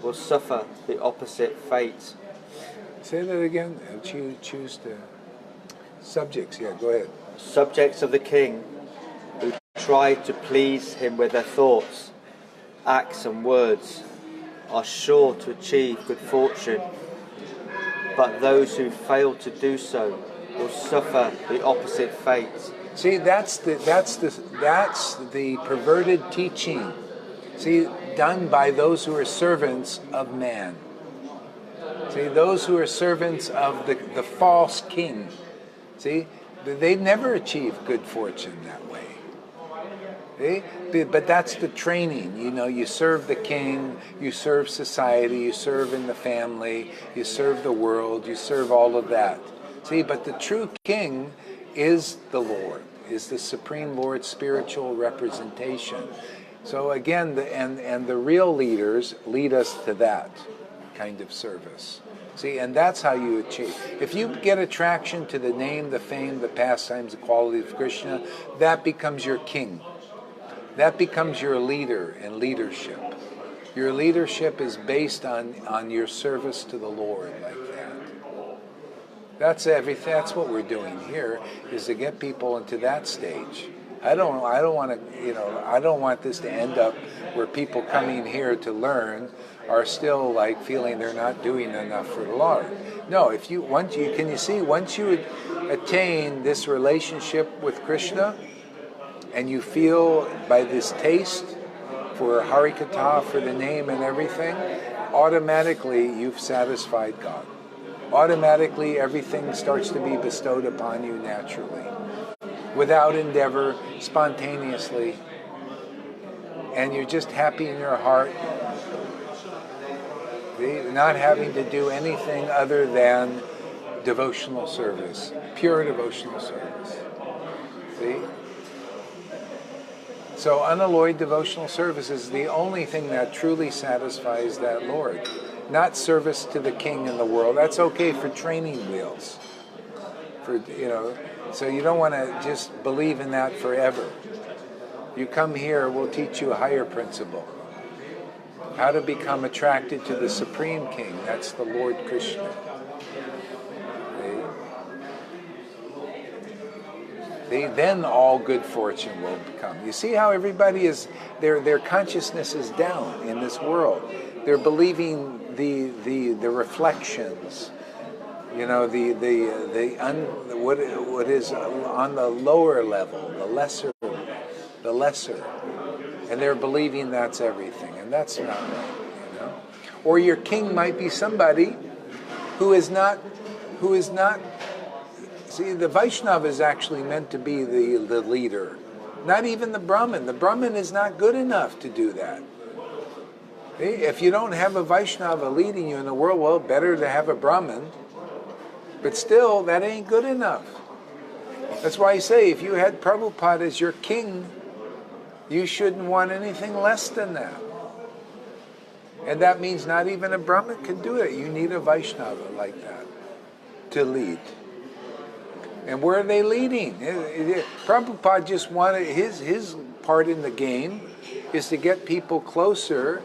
will suffer the opposite fate. Say that again. Choose the subjects. Yeah, go ahead. Subjects of the king, who try to please him with their thoughts, acts, and words, are sure to achieve good fortune. But those who fail to do so will suffer the opposite fate. See, that's the perverted teaching. See, done by those who are servants of man. See, those who are servants of the false king. See, They never achieve good fortune that way. But that's the training. You serve the king, you serve society, you serve in the family, you serve the world, you serve all of that. See, but the true king is the Lord, is the Supreme Lord's spiritual representation. So again, the real leaders lead us to that kind of service. See, and that's how you achieve. If you get attraction to the name, the fame, the pastimes, the quality of Krishna, that becomes your king. That becomes your leader and leadership. Your leadership is based on your service to the Lord like that. That's everything. That's what we're doing here, is to get people into that stage. I don't want to, I don't want this to end up where people coming here to learn are still like feeling they're not doing enough for the Lord. No, once you attain this relationship with Krishna, and you feel by this taste for Harikatha, for the name and everything, automatically you've satisfied God. Automatically everything starts to be bestowed upon you naturally, without endeavor, spontaneously, and you're just happy in your heart, not having to do anything other than devotional service, pure devotional service. See? So unalloyed devotional service is the only thing that truly satisfies that Lord. Not service to the king in the world. That's okay for training wheels. So you don't want to just believe in that forever. You come here, we'll teach you a higher principle. How to become attracted to the Supreme King. That's the Lord Krishna. Then all good fortune will become. You see how everybody is, their consciousness is down in this world. They're believing the reflections, what is on the lower level, the lesser, and they're believing that's everything, and that's not right, Or your king might be somebody who is not. See, the Vaishnava is actually meant to be the leader, not even the Brahmin. The Brahmin is not good enough to do that. If you don't have a Vaishnava leading you in the world, well, better to have a Brahmin. But still, that ain't good enough. That's why I say, if you had Prabhupada as your king, you shouldn't want anything less than that. And that means not even a Brahmin can do it. You need a Vaishnava like that to lead. And where are they leading? Prabhupada just wanted, his part in the game is to get people closer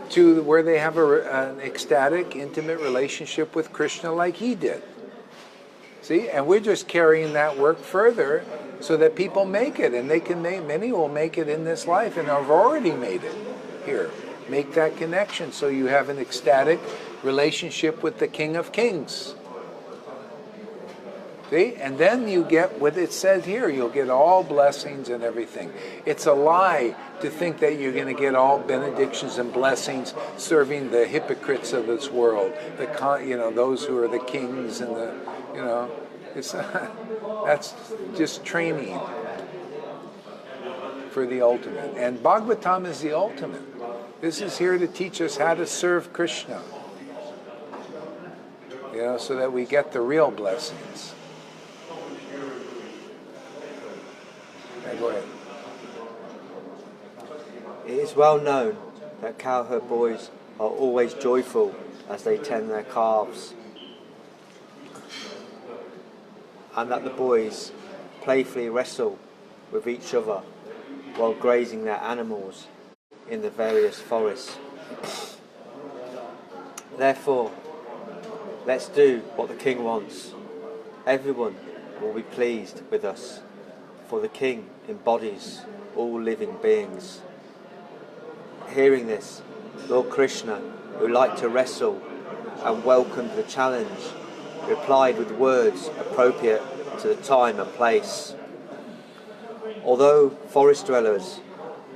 to where they have an ecstatic, intimate relationship with Krishna like he did. See? And we're just carrying that work further so that people make it. And many will make it in this life and have already made it here. Make that connection so you have an ecstatic relationship with the King of Kings. See? And then you get what it said here. You'll get all blessings and everything. It's a lie to think that you're going to get all benedictions and blessings serving the hypocrites of this world. Those who are the kings and it's that's just training for the ultimate. And Bhagavatam is the ultimate. This is here to teach us how to serve Krishna. So that we get the real blessings. Go ahead. It is well known that cowherd boys are always joyful as they tend their calves, and that the boys playfully wrestle with each other while grazing their animals in the various forests. Therefore, let's do what the king wants. Everyone will be pleased with us, for the king embodies all living beings. Hearing this, Lord Krishna, who liked to wrestle and welcomed the challenge, replied with words appropriate to the time and place. Although forest dwellers,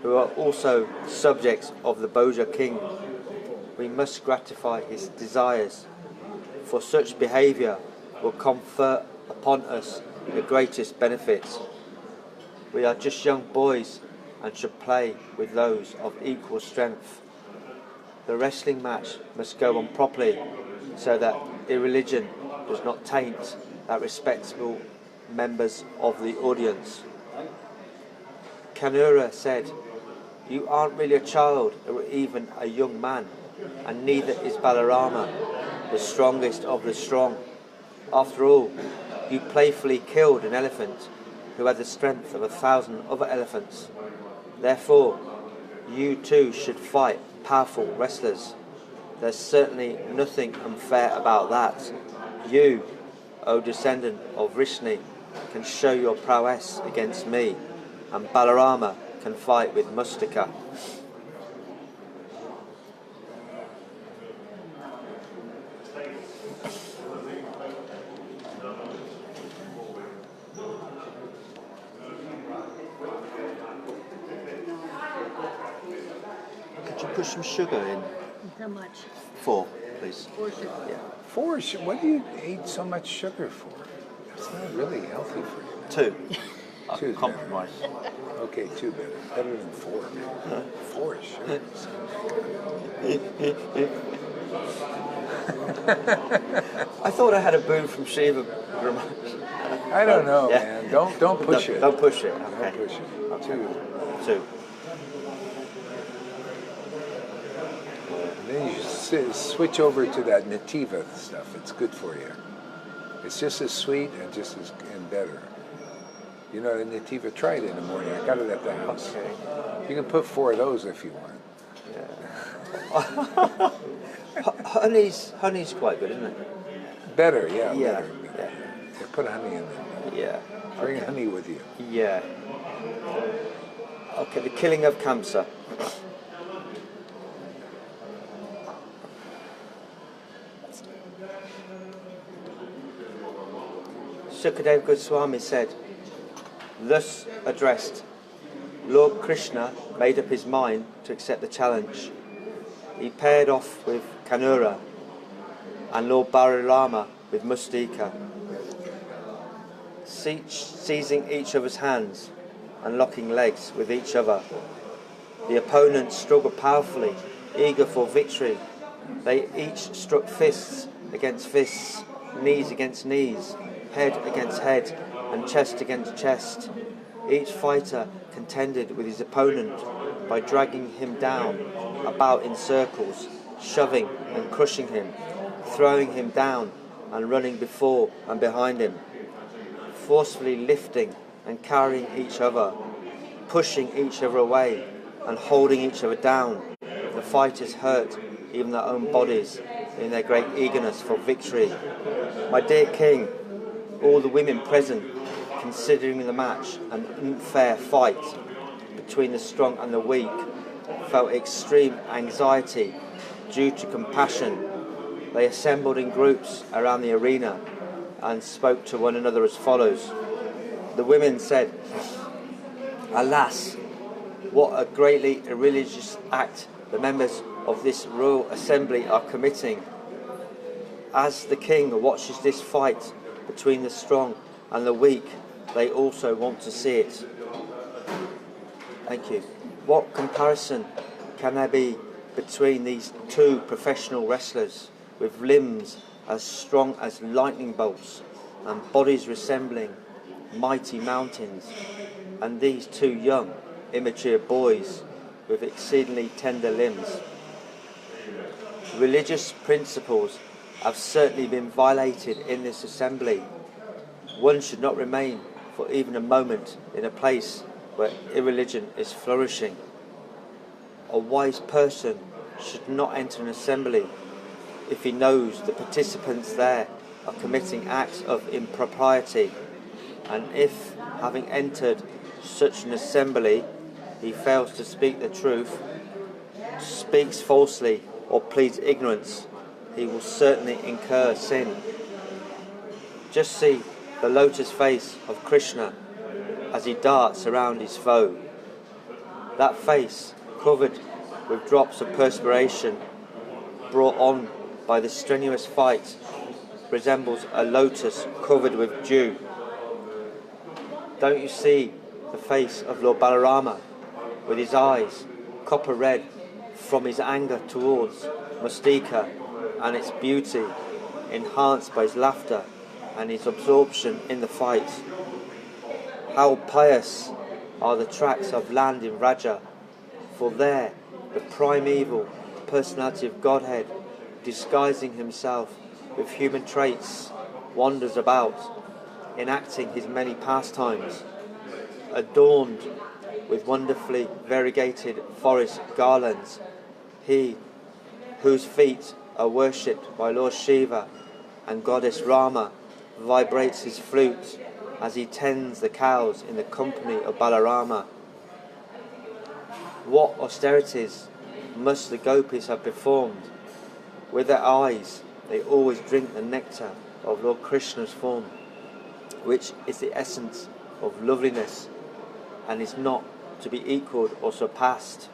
who are also subjects of the Bhoja king, we must gratify his desires, for such behaviour will confer upon us the greatest benefits. We are just young boys and should play with those of equal strength. The wrestling match must go on properly so that irreligion does not taint that respectable members of the audience. Kanura said, "You aren't really a child or even a young man, and neither is Balarama, the strongest of the strong. After all, you playfully killed an elephant who had the strength of 1,000 other elephants. Therefore, you too should fight powerful wrestlers. There's certainly nothing unfair about that. You, O descendant of Vrishni, can show your prowess against me, and Balarama can fight with Mustaka." Could you put some sugar in? How much? 4, please. 4 sugar. Yeah. 4? What do you eat so much sugar for? That's not really healthy for you. 2. Two's Compromise. Okay, 2 better. Better than 4. Man. 4 is sugar. I thought I had a boon from Shiva. I don't know, Yeah. man. Don't push it. Don't push it. Okay. Don't push it. 2. 2. And then you switch over to that nativa stuff. It's good for you. It's just as sweet and just as and better. You know, the nativa, try it in the morning. I got it at the house. Okay. You can put 4 of those if you want. Yeah. Honey's quite good, isn't it? Better, yeah. Yeah. Better. Yeah. Yeah, put honey in there. Yeah. Bring honey with you. Yeah. Okay, the killing of Kamsa. Sukadev Goswami said, thus addressed, Lord Krishna made up his mind to accept the challenge. He paired off with Kanura and Lord Balarama with Mustika, seizing each other's hands and locking legs with each other. The opponents struggled powerfully, eager for victory. They each struck fists against fists, knees against knees, head against head, and chest against chest. Each fighter contended with his opponent by dragging him down about in circles, shoving and crushing him, throwing him down and running before and behind him, forcefully lifting and carrying each other, pushing each other away and holding each other down. The fighters hurt even their own bodies in their great eagerness for victory. My dear King, all the women present, considering the match an unfair fight between the strong and the weak, felt extreme anxiety due to compassion. They assembled in groups around the arena and spoke to one another as follows. The women said, "Alas, what a greatly irreligious act the members of this royal assembly are committing. As the king watches this fight between the strong and the weak, they also want to see it." Thank you. What comparison can there be between these two professional wrestlers with limbs as strong as lightning bolts and bodies resembling mighty mountains, and these two young, immature boys with exceedingly tender limbs? Religious principles have certainly been violated in this assembly. One should not remain for even a moment in a place where irreligion is flourishing. A wise person should not enter an assembly if he knows the participants there are committing acts of impropriety, and if, having entered such an assembly, he fails to speak the truth, speaks falsely, or pleads ignorance, he will certainly incur sin. Just see the lotus face of Krishna as he darts around his foe. That face, covered with drops of perspiration brought on by the strenuous fight, resembles a lotus covered with dew. Don't you see the face of Lord Balarama, with his eyes copper red from his anger towards Mustika and its beauty, enhanced by his laughter and his absorption in the fight? How pious are the tracts of land in Raja, for there the primeval personality of Godhead, disguising himself with human traits, wanders about, enacting his many pastimes, adorned with wonderfully variegated forest garlands. He whose feet are worshipped by Lord Shiva and Goddess Rama vibrates his flute as he tends the cows in the company of Balarama. What austerities must the gopis have performed? With their eyes they always drink the nectar of Lord Krishna's form, which is the essence of loveliness and is not to be equalled or surpassed.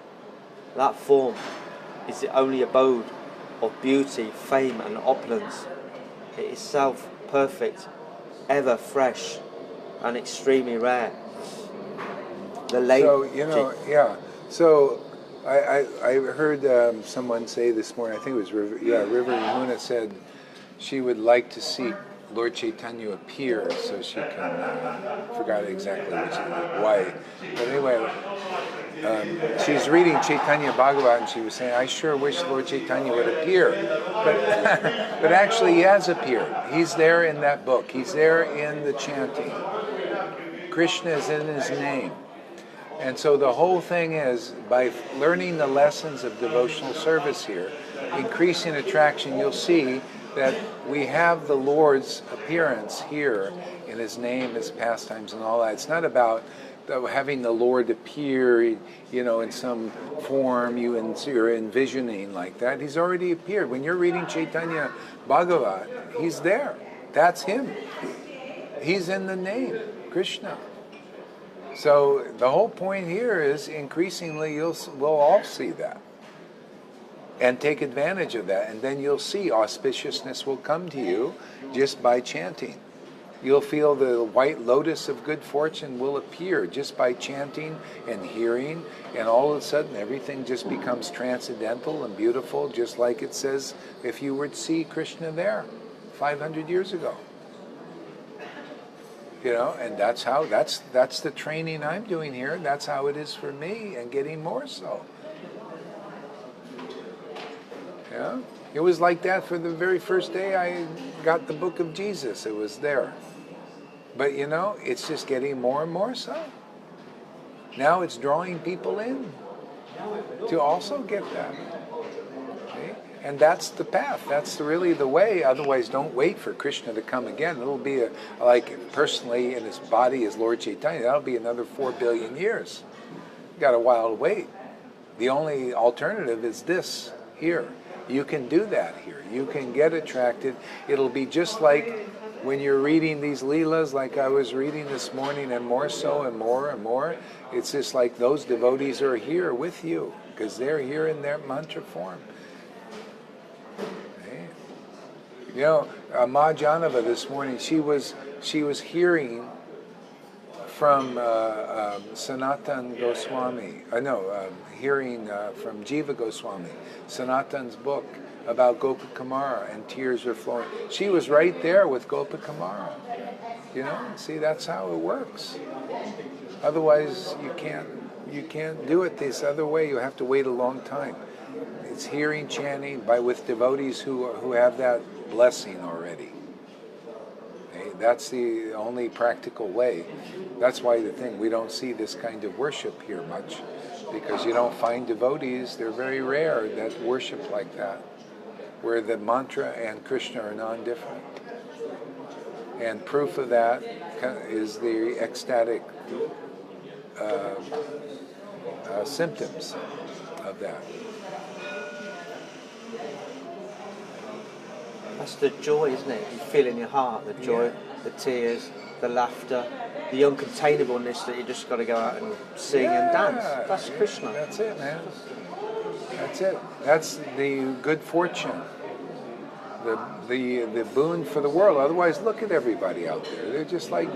That form is the only abode of beauty, fame and opulence. It is self-perfect, ever fresh and extremely rare. So I heard someone say this morning, I think it was River Yamuna said she would like to see Lord Chaitanya appear so she can, forgot exactly why. But anyway, she's reading Chaitanya Bhagavat and she was saying, I sure wish Lord Chaitanya would appear. But actually he has appeared. He's there in that book. He's there in the chanting. Krishna is in his name. And so the whole thing is, by learning the lessons of devotional service here, increasing attraction, you'll see that we have the Lord's appearance here in his name, his pastimes, and all that. It's not about having the Lord appear, in some form you're envisioning like that. He's already appeared. When you're reading Chaitanya Bhagavat, he's there. That's him. He's in the name, Krishna. So the whole point here is increasingly we'll all see that and take advantage of that, and then you'll see auspiciousness will come to you just by chanting. You'll feel the white lotus of good fortune will appear just by chanting and hearing, and all of a sudden everything just becomes transcendental and beautiful, just like it says if you were to see Krishna there 500 years ago. And that's the training I'm doing here. That's how it is for me, and getting more so. Yeah, it was like that for the very first day I got the book of Jesus. It was there. But it's just getting more and more so. Now it's drawing people in to also get that. Okay? And that's the path. That's really the way. Otherwise, don't wait for Krishna to come again. It'll be personally in his body as Lord Chaitanya, that'll be another 4 billion years. You got a while to wait. The only alternative is this here. You can do that here. You can get attracted. It'll be just like when you're reading these Leelas, like I was reading this morning, and more so and more and more. It's just like those devotees are here with you, because they're here in their mantra form. Ma Janava this morning, she was hearing from Sanatan Goswami. Hearing from Jiva Goswami, Sanatan's book about Gopakumara, and tears were flowing. She was right there with Gopakumara. See, that's how it works. Otherwise, you can't do it this other way. You have to wait a long time. It's hearing, chanting with devotees who have that blessing already. Okay? That's the only practical way. That's why we don't see this kind of worship here much, because you don't find devotees, they're very rare, that worship like that, where the mantra and Krishna are non-different. And proof of that is the ecstatic symptoms of that. That's the joy, isn't it? You feel in your heart the joy, the tears, the laughter, the uncontainableness that you just got to go out and sing and dance. That's Krishna. That's it, man. That's it. That's the good fortune, the boon for the world. Otherwise, look at everybody out there. They're just like,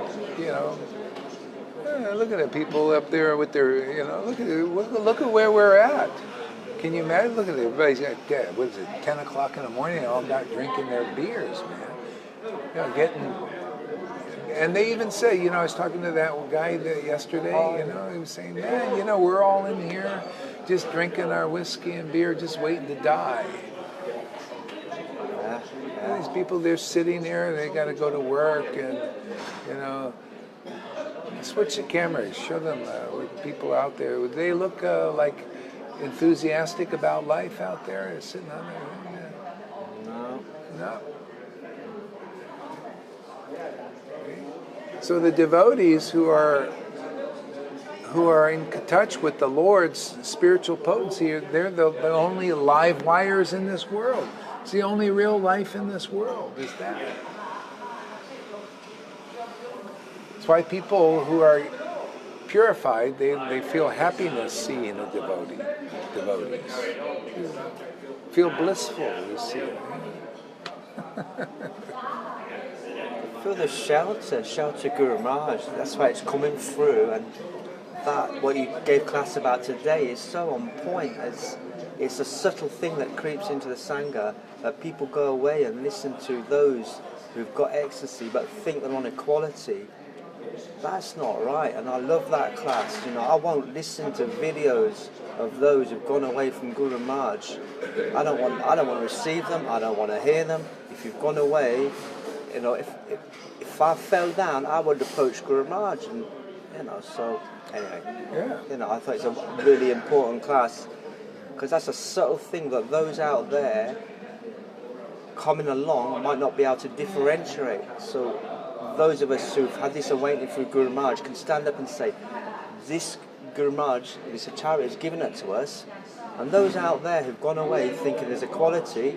Look at the people up there with their, look at where we're at. Can you imagine? Look at it. Everybody's got, what is it, 10 o'clock in the morning, they all got drinking their beers, man. And they even say, I was talking to that guy yesterday, he was saying, man, we're all in here just drinking our whiskey and beer, just waiting to die. These people, they're sitting there, they got to go to work, and, switch the cameras, show them with people out there. Would they look like enthusiastic about life out there? They're sitting on there. No. So the devotees who are in touch with the Lord's spiritual potency, they're the only live wires in this world. It's the only real life in this world, is that. That's why people who are purified, they feel happiness seeing a devotees. Feel blissful, you see. Feel the shelter Guru Maharaj, that's why it's coming through, and that, what you gave class about today is so on point. It's a subtle thing that creeps into the Sangha, that people go away and listen to those who've got ecstasy but think they're on equality. That's not right, and I love that class. I won't listen to videos of those who've gone away from Guru Maharaj. I don't want to receive them, I don't want to hear them. If you've gone away, if I fell down, I would approach Guru Maharaj, and so anyway. Yeah. I thought it's a really important class, because that's a subtle thing that those out there coming along might not be able to differentiate. So those of us who've had this awakening through Guru Maharaj can stand up and say, this Guru Maharaj, this Acharya, has given it to us, and those out there who've gone away thinking there's equality,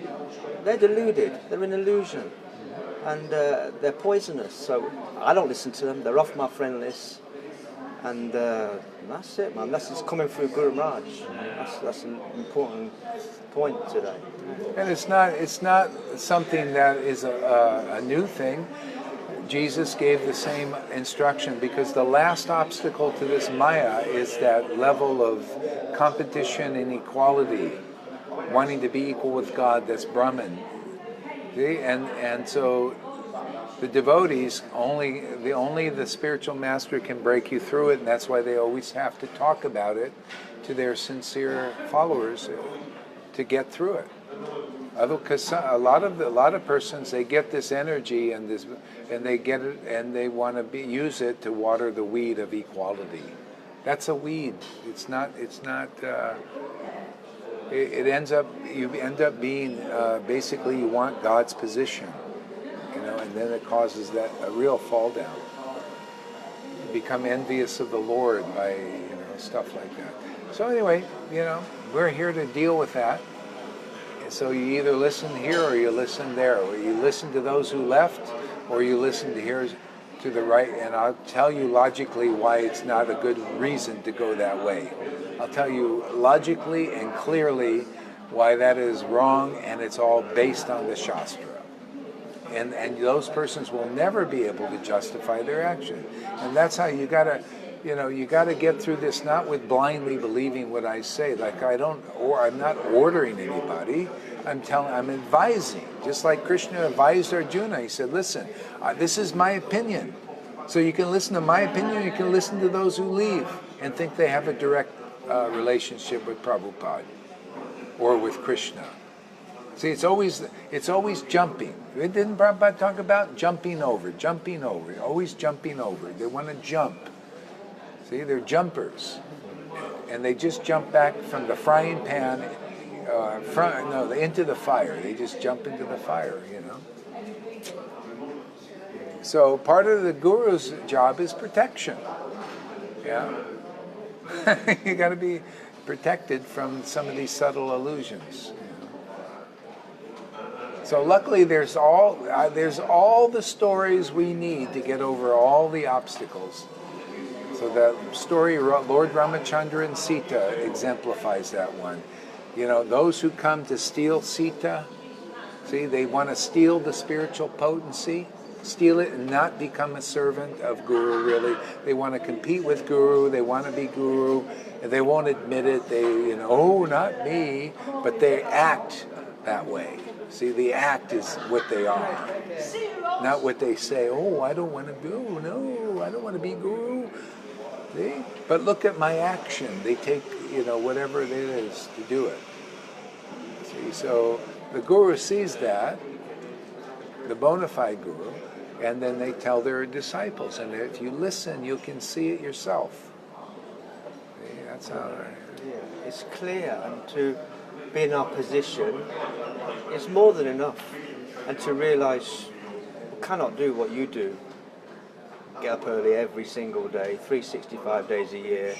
they're deluded, they're in illusion, and they're poisonous. So I don't listen to them, they're off my friend list. And that's it, man. That's just coming through Guru Maharaj. That's an important point today. And it's not something that is a new thing. Jesus gave the same instruction, because the last obstacle to this Maya is that level of competition and equality, wanting to be equal with God. That's Brahman. See? And so the devotees, only the spiritual master can break you through it, and that's why they always have to talk about it to their sincere followers to get through it. Because a lot of persons, they get this energy and they get it, and they want to use it to water the weed of equality. That's a weed. It's not. It ends up. You end up being basically, you want God's position. And then it causes a real fall down. You become envious of the Lord by, stuff like that. So anyway, we're here to deal with that. So you either listen here or you listen there, or you listen to those who left, or you listen to here to the right, and I'll tell you logically why it's not a good reason to go that way. I'll tell you logically and clearly why that is wrong, and it's all based on the Shastra. And those persons will never be able to justify their action. And that's how you gotta get through this, not with blindly believing what I say. Like I'm not ordering anybody. I'm advising. Just like Krishna advised Arjuna. He said, listen, this is my opinion. So you can listen to my opinion, you can listen to those who leave and think they have a direct relationship with Prabhupada or with Krishna. See, it's always jumping. Didn't Prabhupada talk about jumping over, always jumping over. They want to jump. See, they're jumpers. And they just jump back from the frying pan, into the fire. They just jump into the fire, So part of the guru's job is protection. Yeah. You got to be protected from some of these subtle illusions. So luckily, there's all the stories we need to get over all the obstacles. So that story, Lord Ramachandra and Sita, exemplifies that one. Those who come to steal Sita, see, they want to steal the spiritual potency. steal it and not become a servant of Guru, really. They want to compete with Guru, they want to be Guru, and they won't admit it. They, oh, not me, but they act that way. See, the act is what they are, not what they say. Oh, I don't want to go, no, I don't want to be Guru. See? But look at my action. They take, whatever it is to do it. See, so the Guru sees that, the bona fide Guru, and then they tell their disciples. And if you listen, you can see it yourself. See, that's how. It's clear, and to be in our position is more than enough. And to realise we cannot do what you do. Get up early every single day, 365 days a year,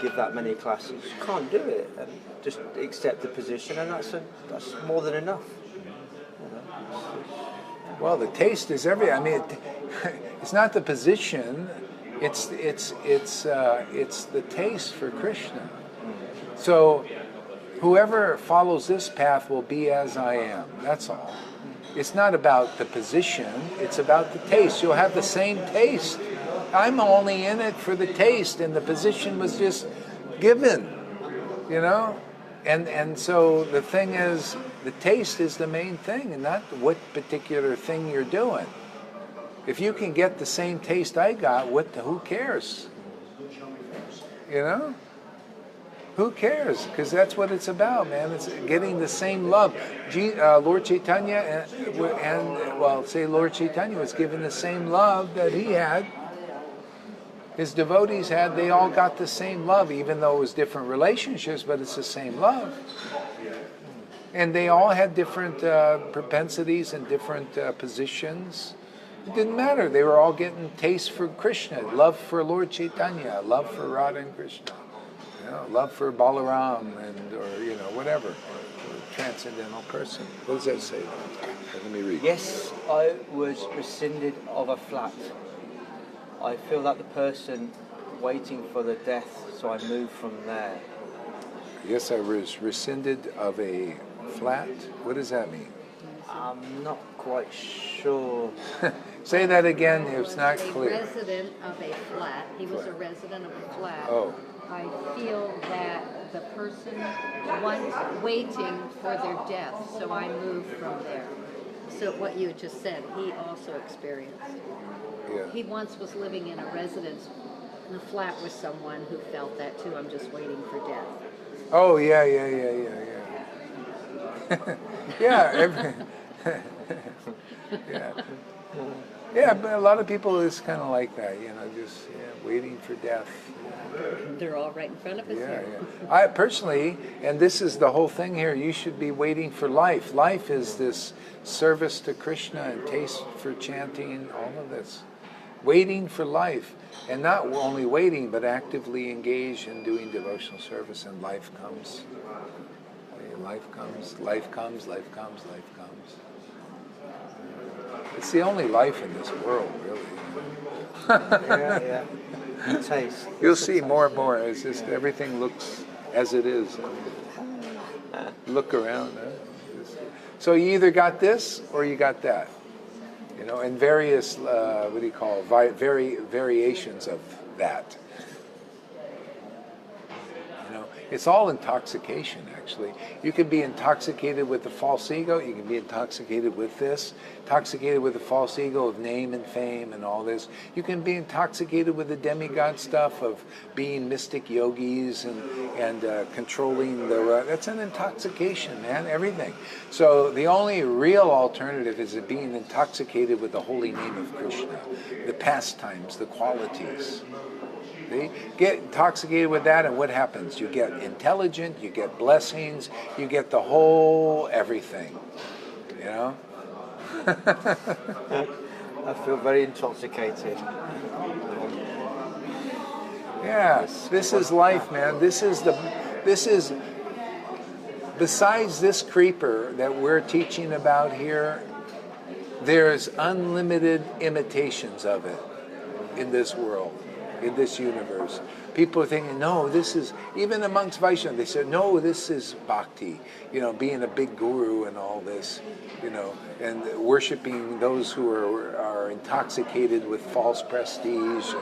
give that many classes. You can't do it, and just accept the position, and that's more than enough. Well, the taste is everything. I mean, it's not the position; it's the taste for Krishna. So, whoever follows this path will be as I am. That's all. It's not about the position, it's about the taste. You'll have the same taste. I'm only in it for the taste, and the position was just given, And so the thing is, the taste is the main thing, and not what particular thing you're doing. If you can get the same taste I got, who cares? Who cares? Because that's what it's about, man. It's getting the same love. Lord Chaitanya Lord Chaitanya was given the same love that he had. His devotees had. They all got the same love, even though it was different relationships, but it's the same love. And they all had different propensities and different positions. It didn't matter. They were all getting taste for Krishna, love for Lord Chaitanya, love for Radha and Krishna. Love for Balaram or whatever, transcendental person. What does that say? Let me read. Yes, I was rescinded of a flat. I feel like the person waiting for the death, so I moved from there. Yes, I was rescinded of a flat. What does that mean? I'm not quite sure. Say that again. It's not clear. A resident of a flat. He was a resident of a flat. Oh. I feel that the person waiting for their death, so I moved from there. So what you just said, he also experienced. Yeah. He once was living in a residence, in a flat with someone who felt that too. I'm just waiting for death. Oh, yeah. Yeah. Yeah, but a lot of people is kind of like that, just waiting for death. They're all right in front of us here. Yeah. I personally, and this is the whole thing here, you should be waiting for life. Life is this service to Krishna and taste for chanting, all of this. Waiting for life. And not only waiting, but actively engaged in doing devotional service, and life comes. Life comes, life comes, life comes, life comes. It's the only life in this world, really. Yeah. Taste. You'll see more and more. It's just everything looks as it is. Look around. So you either got this or you got that. And various, variations of that. It's all intoxication, actually. You can be intoxicated with the false ego. You can be intoxicated with this. Intoxicated with the false ego of name and fame and all this. You can be intoxicated with the demigod stuff of being mystic yogis and controlling the... That's an intoxication, man, everything. So the only real alternative is being intoxicated with the holy name of Krishna. The pastimes, the qualities. See? Get intoxicated with that, and what happens? You get intelligent, you get blessings, you get the whole everything. I feel very intoxicated. Yeah, this is life, man. This is besides this creeper that we're teaching about here, there's unlimited imitations of it in this world. in this universe. People are thinking, no, this is, even amongst Vaishnavas, they said, no, this is Bhakti, being a big guru and all this, and worshipping those who are intoxicated with false prestige,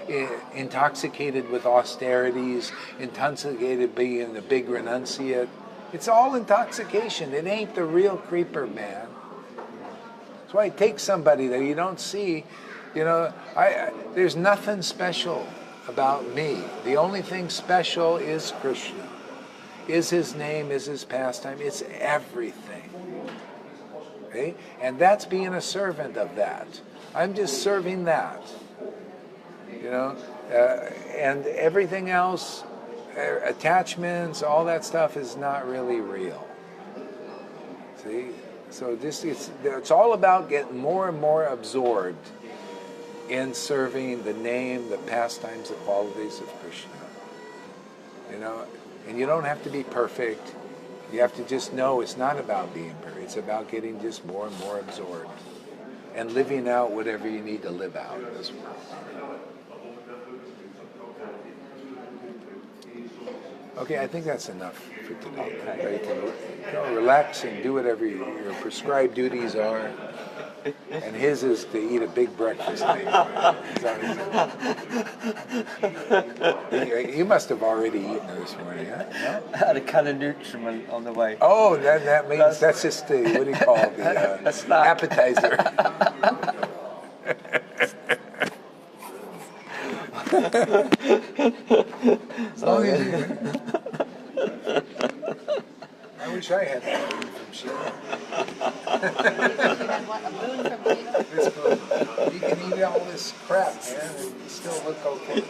and intoxicated with austerities, intoxicated being a big renunciate. It's all intoxication. It ain't the real creeper, man. That's why it takes somebody that you don't see. There's nothing special about me. The only thing special is Krishna. Is his name, is his pastime. It's everything. Okay? And that's being a servant of that. I'm just serving that. And everything else, attachments, all that stuff is not really real. See? So it's all about getting more and more absorbed in serving the name, the pastimes, the qualities of Krishna. And you don't have to be perfect. You have to just know it's not about being perfect. It's about getting just more and more absorbed and living out whatever you need to live out in this world. Okay, I think that's enough for today. You can go relax and do whatever your prescribed duties are. And his is to eat a big breakfast. You must have already eaten this morning, huh? No? I had a can of nutriment on the way. Oh, that means that's just the, what do you call it, the appetizer. As long as I wish I had that food from Sheila. A boon from Sheila? This food. You can eat all this crap, man, and still look okay.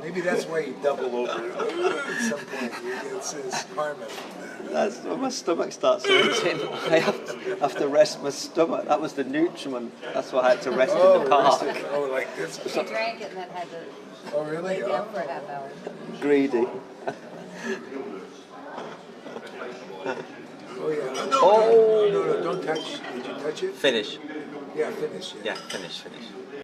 Maybe that's why you double over at some point. It's karma from that. That's when my stomach starts hurting. I have to rest my stomach. That was the nutriment. That's why I had to rest in the park. Like this. She drank it and then had to Really? lay down for a half hour. Greedy. Oh, yeah. No, don't touch. Did you touch it? Finish. Yeah, finish it. Yeah, finish.